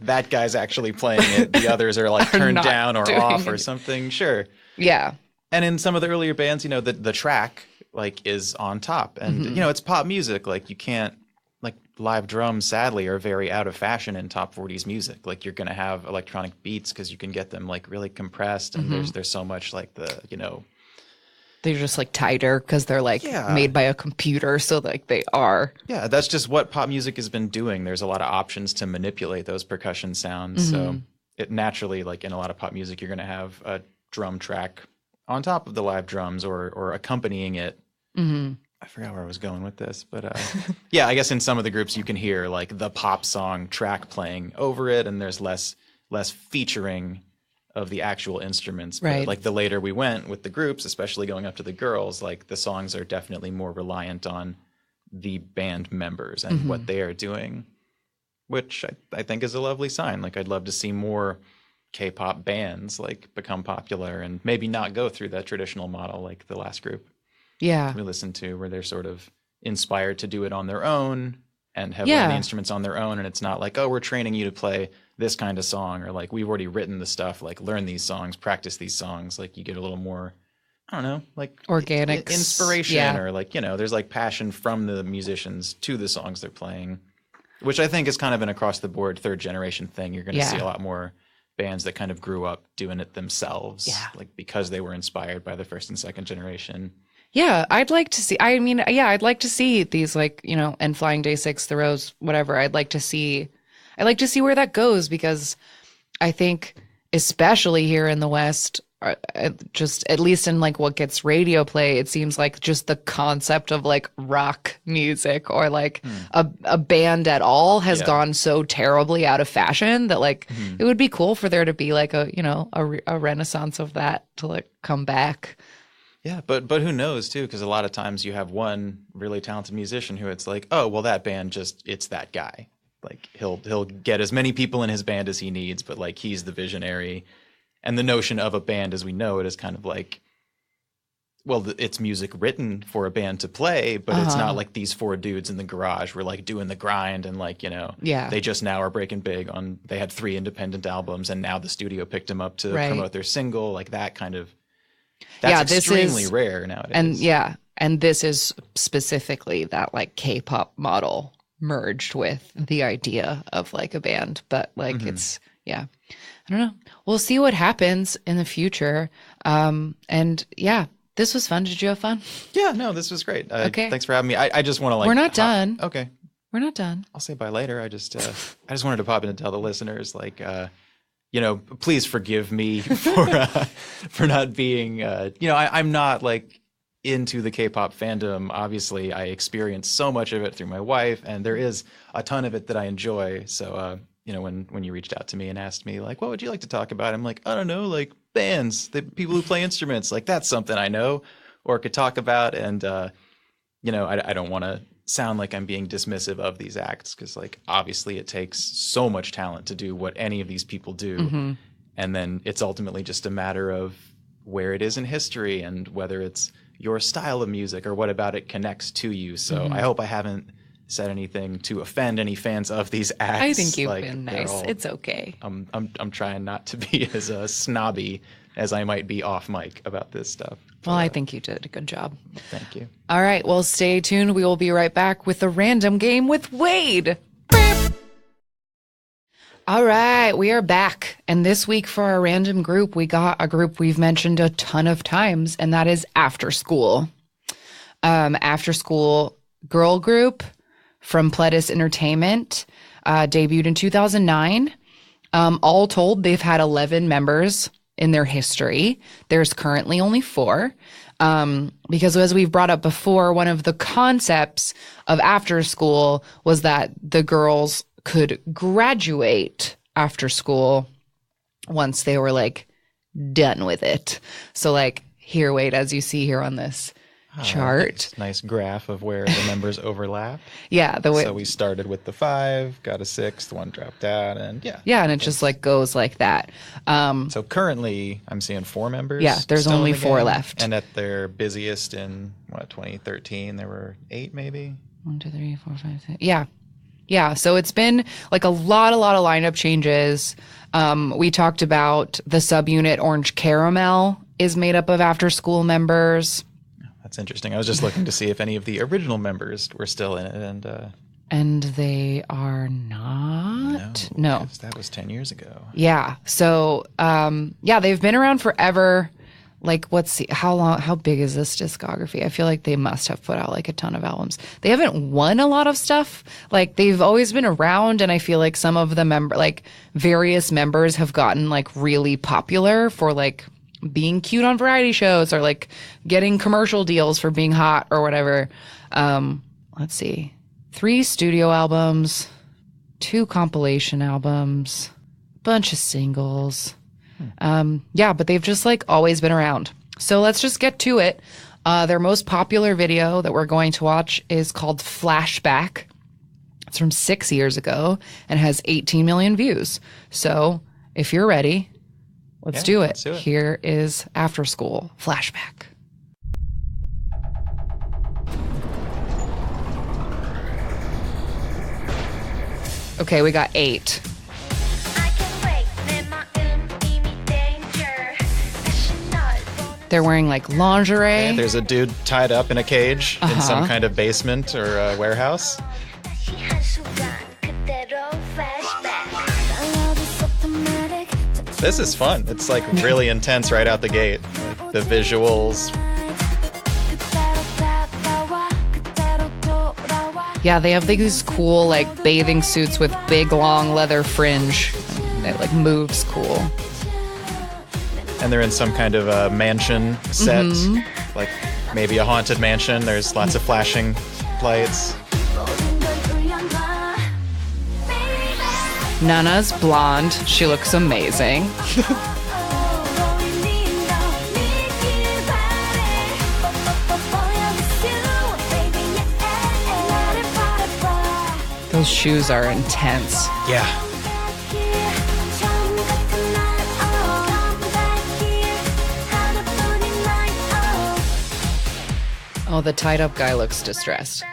Speaker 2: that guy's actually playing it. The others are like turned down or off or something. Sure.
Speaker 1: Yeah.
Speaker 2: And in some of the earlier bands, the track like is on top and it's pop music. Like you can't, like live drums sadly are very out of fashion in top 40s music. Like you're going to have electronic beats because you can get them like really compressed and there's so much like
Speaker 1: they're just like tighter because they're like made by a computer. So like they are. Yeah.
Speaker 2: That's just what pop music has been doing. There's a lot of options to manipulate those percussion sounds. So it naturally, like in a lot of pop music, you're going to have a drum track on top of the live drums or accompanying it. I forgot where I was going with this, but yeah, I guess in some of the groups you can hear like the pop song track playing over it, and there's less featuring of the actual instruments.
Speaker 1: Right.
Speaker 2: But like the later we went with the groups, especially going up to the girls, like the songs are definitely more reliant on the band members and what they are doing, which I think is a lovely sign. Like I'd love to see more K-pop bands like become popular and maybe not go through that traditional model like the last group we listened to, where they're sort of inspired to do it on their own and have learned the instruments on their own. And it's not like, oh, we're training you to play this kind of song, or like we've already written the stuff, like learn these songs, practice these songs. Like you get a little more, I don't know, like
Speaker 1: organic
Speaker 2: inspiration or like, there's like passion from the musicians to the songs they're playing, which I think is kind of an across the board third generation thing. You're going to see a lot more bands that kind of grew up doing it themselves, like because they were inspired by the first and second generation.
Speaker 1: Yeah, I'd like to see. I mean, I'd like to see these like, and Flying Day 6, The Rose, whatever. I'd like to see where that goes, because I think especially here in the West, just at least in like what gets radio play, it seems like just the concept of like rock music or like a band at all has gone so terribly out of fashion that like it would be cool for there to be like a renaissance of that to like come back.
Speaker 2: Yeah, but who knows too? Because a lot of times you have one really talented musician who it's like, oh, well, that band it's that guy. Like he'll get as many people in his band as he needs, but like he's the visionary. And the notion of a band as we know it is kind of like, well, it's music written for a band to play, but it's not like these 4 dudes in the garage were like doing the grind and like, they just now are breaking big on, they had 3 independent albums and now the studio picked them up to promote their single, like that kind of. That's extremely rare nowadays.
Speaker 1: And this is specifically that like K-pop model merged with the idea of like a band, but like it's I don't know. We'll see what happens in the future. And this was fun. Did you have fun?
Speaker 2: Yeah, no, this was great. Okay, thanks for having me. I just want to like.
Speaker 1: We're not done.
Speaker 2: Okay,
Speaker 1: we're not done.
Speaker 2: I'll say bye later. I just wanted to pop in and tell the listeners like. Please forgive me for not being, I'm not like into the K-pop fandom. Obviously, I experience so much of it through my wife, and there is a ton of it that I enjoy. So, when you reached out to me and asked me like, what would you like to talk about? I'm like, I don't know, like bands, the people who play instruments, like that's something I know or could talk about. And, I don't want to sound like I'm being dismissive of these acts, because like obviously it takes so much talent to do what any of these people do, and then it's ultimately just a matter of where it is in history and whether it's your style of music or what about it connects to you. So I hope I haven't said anything to offend any fans of these acts.
Speaker 1: I think you've
Speaker 2: Like,
Speaker 1: been
Speaker 2: they're
Speaker 1: nice.
Speaker 2: all-
Speaker 1: It's okay.
Speaker 2: I'm trying not to be as snobby as I might be off mic about this stuff.
Speaker 1: Well, I think you did a good job.
Speaker 2: Thank you.
Speaker 1: All right. Well, stay tuned. We will be right back with the random game with Wade. All right. We are back. And this week for our random group, we got a group we've mentioned a ton of times, and that is After School. After School girl group from Pledis Entertainment, debuted in 2009. All told, they've had 11 members in their history. There's currently only 4. Because as we've brought up before, one of the concepts of After School was that the girls could graduate after school once they were like done with it. So like here, Wade, as you see here on this chart.
Speaker 2: Nice graph of where the members overlap.
Speaker 1: Yeah, the way.
Speaker 2: So we started with the 5, got a 6th, one dropped out, and
Speaker 1: Yeah, and it just like goes like that.
Speaker 2: So currently, I'm seeing 4 members.
Speaker 1: Yeah, there's
Speaker 2: still in
Speaker 1: only
Speaker 2: the
Speaker 1: 4
Speaker 2: game.
Speaker 1: left.
Speaker 2: And at their busiest in 2013, there were 8 maybe.
Speaker 1: 1, 2, 3, 4, 5, 6. Yeah. So it's been like a lot of lineup changes. We talked about the subunit Orange Caramel is made up of After School members.
Speaker 2: That's interesting. I was just looking to see if any of the original members were still in it,
Speaker 1: And they are not. No.
Speaker 2: 'cause that was 10 years ago.
Speaker 1: Yeah. So, they've been around forever. Like, how big is this discography? I feel like they must have put out like a ton of albums. They haven't won a lot of stuff. Like, they've always been around, and I feel like some of the various members have gotten like really popular for like being cute on variety shows or like getting commercial deals for being hot or whatever. Let's see. 3 studio albums, 2 compilation albums, bunch of singles. But they've just like always been around. So let's just get to it. Their most popular video that we're going to watch is called Flashback. It's from 6 years ago and has 18 million views. So if you're ready, let's do it.
Speaker 2: Let's do it.
Speaker 1: Here is After School Flashback. Okay, we got 8. They're wearing like lingerie.
Speaker 2: There's a dude tied up in a cage in some kind of basement or warehouse. This is fun. It's like really intense right out the gate. Like, the visuals.
Speaker 1: Yeah, they have these cool like bathing suits with big long leather fringe. And it like moves cool.
Speaker 2: And they're in some kind of a mansion set. Like maybe a haunted mansion. There's lots of flashing lights.
Speaker 1: Nana's blonde. She looks amazing. Those shoes are intense.
Speaker 2: Yeah.
Speaker 1: Oh, the tied up guy looks distressed.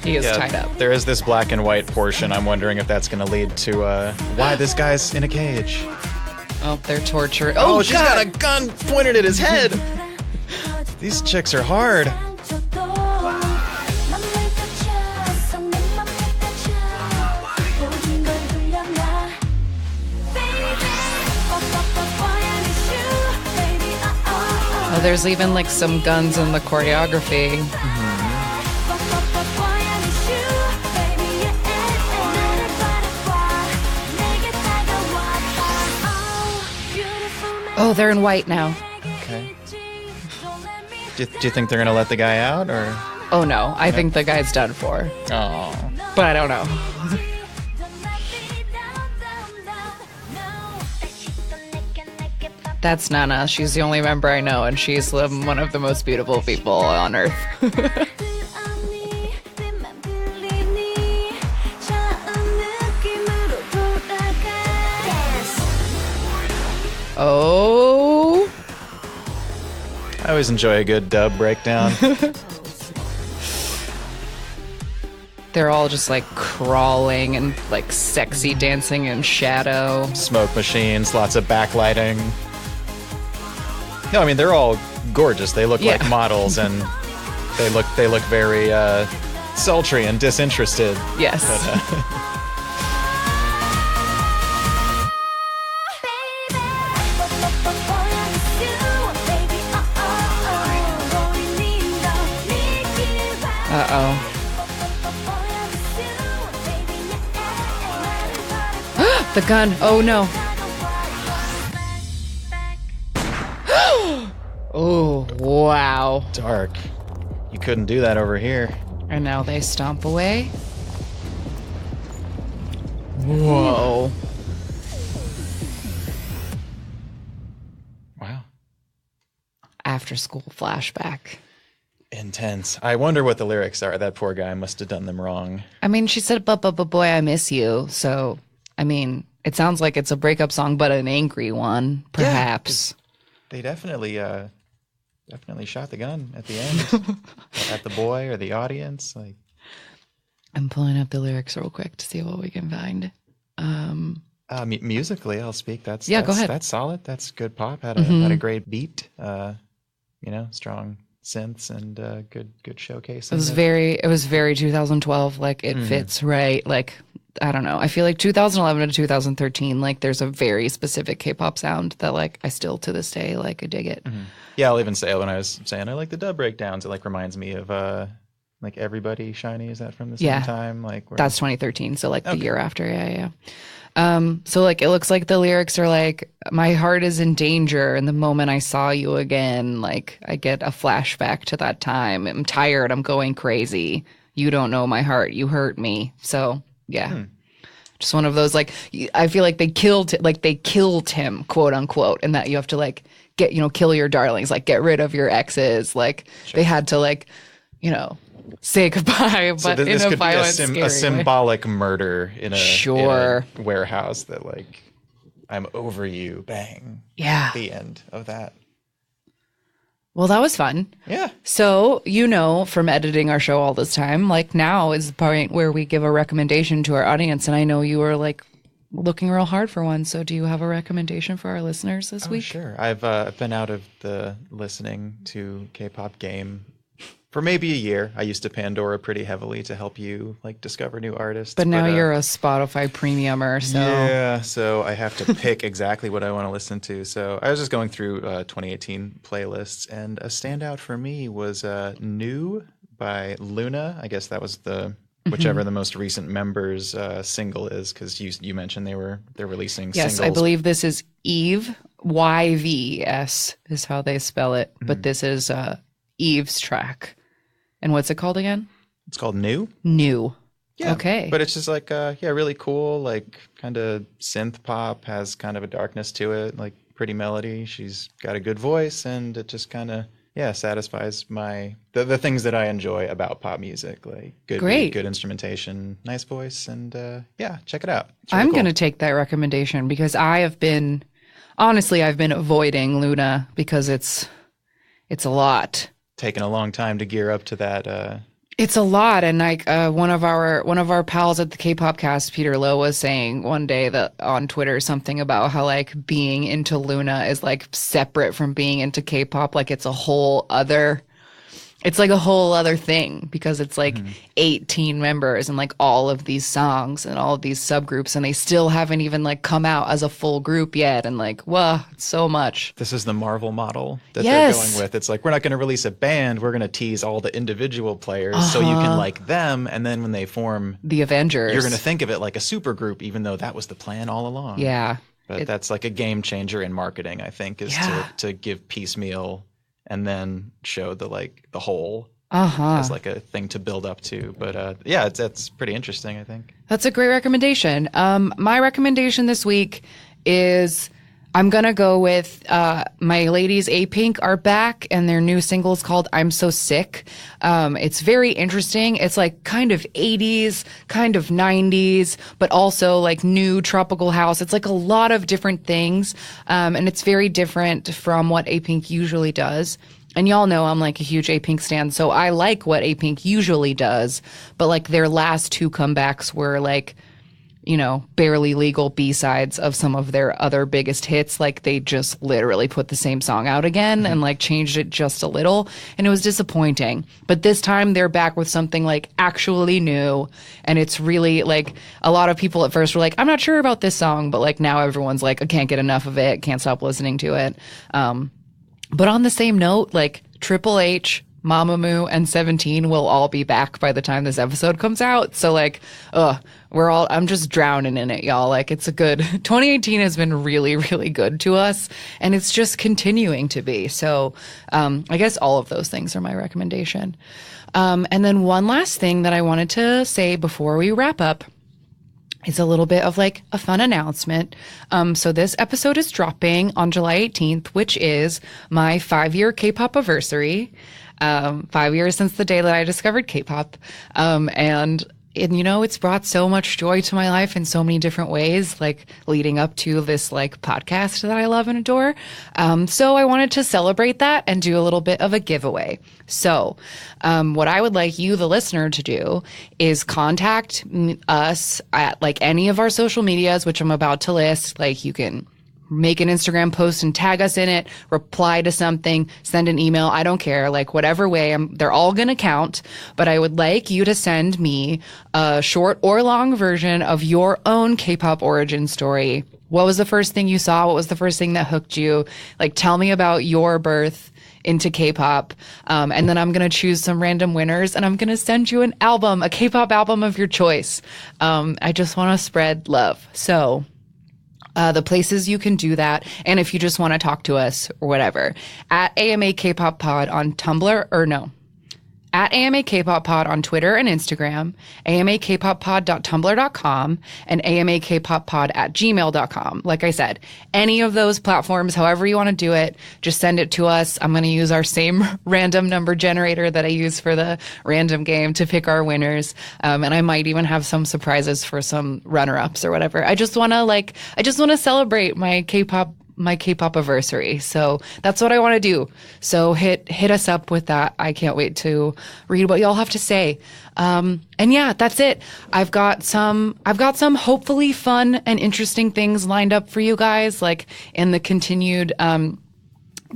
Speaker 1: He is tied up.
Speaker 2: There is this black and white portion. I'm wondering if that's going to lead to why this guy's in a cage.
Speaker 1: Oh, they're torturing.
Speaker 2: Oh, she's got a gun pointed at his head. These chicks are hard.
Speaker 1: Oh, there's even like some guns in the choreography. Oh, they're in white now.
Speaker 2: Okay. Do you think they're going to let the guy out or?
Speaker 1: Oh no, I think the guy's done for.
Speaker 2: Oh.
Speaker 1: But I don't know. That's Nana. She's the only member I know, and she's one of the most beautiful people on earth. Oh.
Speaker 2: I always enjoy a good dub breakdown.
Speaker 1: They're all just like crawling and like sexy dancing in shadow.
Speaker 2: Smoke machines, lots of backlighting. No, I mean they're all gorgeous. They look
Speaker 1: Yeah.
Speaker 2: like models, and they look very sultry and disinterested.
Speaker 1: Yes. Uh-oh. The gun. Oh, no. Oh, wow.
Speaker 2: Dark. You couldn't do that over here.
Speaker 1: And now they stomp away. Whoa.
Speaker 2: Wow.
Speaker 1: After school flashback.
Speaker 2: Intense. I wonder what the lyrics are. That poor guy must have done them wrong.
Speaker 1: I mean, she said, but boy, I miss you. So, I mean, it sounds like it's a breakup song, but an angry one, perhaps.
Speaker 2: They definitely shot the gun at the end at the boy or the audience. Like,
Speaker 1: I'm pulling up the lyrics real quick to see what we can find.
Speaker 2: musically, I'll speak. Go
Speaker 1: ahead.
Speaker 2: That's solid. That's good pop. Had a great beat. Strong synths and good showcase.
Speaker 1: It was very 2012. Like it fits right. Like I don't know. I feel like 2011 to 2013. Like there's a very specific K-pop sound that like I still to this day like I dig it.
Speaker 2: Mm-hmm. Yeah, I'll even say when I was saying I like the dub breakdowns. It like reminds me of like Everybody Shiny. Is that from the same time? Like
Speaker 1: that's 2013. So like the year after. Yeah. So like it looks like the lyrics are like my heart is in danger and the moment I saw you again, like I get a flashback to that time. I'm tired, I'm going crazy. You don't know my heart, you hurt me. So yeah. Just one of those like I feel like they killed him, quote unquote, and that you have to like get, kill your darlings, like get rid of your exes. Like they had to like, say goodbye, but
Speaker 2: so this
Speaker 1: in a
Speaker 2: could
Speaker 1: violent,
Speaker 2: be a symbolic murder in a warehouse that like I'm over you, bang.
Speaker 1: Yeah.
Speaker 2: The end of that.
Speaker 1: Well, that was fun.
Speaker 2: Yeah.
Speaker 1: So, from editing our show all this time, like now is the point where we give a recommendation to our audience. And I know you were like looking real hard for one. So do you have a recommendation for our listeners this week?
Speaker 2: Sure. I've been out of the listening to K-pop game for maybe a year. I used to Pandora pretty heavily to help you like discover new artists.
Speaker 1: But now you're a Spotify premiumer, so
Speaker 2: yeah. So I have to pick exactly what I want to listen to. So I was just going through 2018 playlists, and a standout for me was "New" by Luna. I guess that was whichever the most recent members' single is, because you mentioned they're releasing
Speaker 1: yes,
Speaker 2: singles.
Speaker 1: I believe this is Eve. YVS is how they spell it, but this is Eve's track. And what's it called again?
Speaker 2: It's called New.
Speaker 1: New.
Speaker 2: Yeah.
Speaker 1: Okay.
Speaker 2: But it's just like, really cool, like kind of synth pop, has kind of a darkness to it, like pretty melody. She's got a good voice, and it just kind of, satisfies the things that I enjoy about pop music, like good beat, good instrumentation, nice voice, and check it out. Really
Speaker 1: I'm going to take that recommendation because I've been avoiding Luna because it's a lot.
Speaker 2: Taken a long time to gear up to that.
Speaker 1: It's a lot, and like one of our pals at the K-pop cast, Peter Lowe, was saying one day that on Twitter something about how like being into Luna is like separate from being into K-pop, like it's a whole other thing because it's like 18 members and like all of these songs and all of these subgroups, and they still haven't even like come out as a full group yet, and like, wow, it's so much.
Speaker 2: This is the Marvel model that they're going with. It's like, we're not going to release a band, we're going to tease all the individual players so you can like them, and then when they form
Speaker 1: the Avengers,
Speaker 2: you're going to think of it like a super group, even though that was the plan all along.
Speaker 1: Yeah.
Speaker 2: But that's like a game changer in marketing, I think, is to give piecemeal and then show the whole as like a thing to build up to. But that's pretty interesting, I think. That's
Speaker 1: a great recommendation. My recommendation this week is I'm going to go with my ladies A-Pink are back, and their new single is called I'm So Sick. It's very interesting. It's like kind of 80s, kind of 90s, but also like new tropical house. It's like a lot of different things, and it's very different from what A-Pink usually does. and y'all know I'm like a huge A-Pink stan, so I like what A-Pink usually does, but like their last two comebacks were like, you know, barely legal B-sides of some of their other biggest hits. Like they just literally put the same song out again and like changed it just a little, and it was disappointing. But this time they're back with something like actually new, and it's really like a lot of people at first were like, I'm not sure about this song, but like now everyone's like, I can't get enough of it, can't stop listening to it. But on the same note, like Triple H, Mamamoo, and 17 will all be back by the time this episode comes out. So like, I'm just drowning in it, y'all. Like it's a good, 2018 has been really, really good to us, and it's just continuing to be. So, I guess all of those things are my recommendation. And then one last thing that I wanted to say before we wrap up is a little bit of like a fun announcement. So this episode is dropping on July 18th, which is my 5-year K-pop anniversary. 5 years since the day that I discovered K-pop. And you know, it's brought so much joy to my life in so many different ways, like leading up to this like podcast that I love and adore. So I wanted to celebrate that and do a little bit of a giveaway. So, what I would like you, the listener, to do is contact us at like any of our social medias, which I'm about to list. Like you can make an Instagram post and tag us in it, reply to something, send an email. I don't care. Like whatever way, they're all going to count. But I would like you to send me a short or long version of your own K-pop origin story. What was the first thing you saw? What was the first thing that hooked you? Like tell me about your birth into K-pop. And then I'm going to choose some random winners and I'm going to send you an album, a K-pop album of your choice. I just want to spread love. So the places you can do that, and if you just want to talk to us or whatever, at AMA K-pop Pod on Tumblr, or no, at AMA K-pop Pod on Twitter and Instagram, amakpoppod.tumblr.com, and amakpoppod@gmail.com. Like I said, any of those platforms, however you want to do it, just send it to us. I'm going to use our same random number generator that I use for the random game to pick our winners. And I might even have some surprises for some runner-ups or whatever. I just want to celebrate my K-pop anniversary. So that's what I want to do. So hit us up with that. I can't wait to read what y'all have to say. And yeah, that's it. I've got some hopefully fun and interesting things lined up for you guys, like in the continued,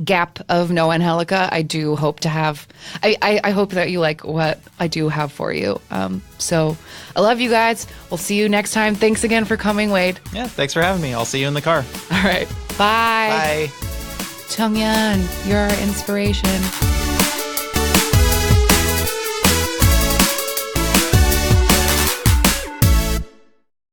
Speaker 1: gap of Noah and Helica. I do hope to have, I hope that you like what I do have for you. So I love you guys. We'll see you next time. Thanks again for coming, Wade.
Speaker 2: Yeah, thanks for having me. I'll see you in the car.
Speaker 1: All right. Bye.
Speaker 2: Bye.
Speaker 1: Chungyeon, you're our inspiration.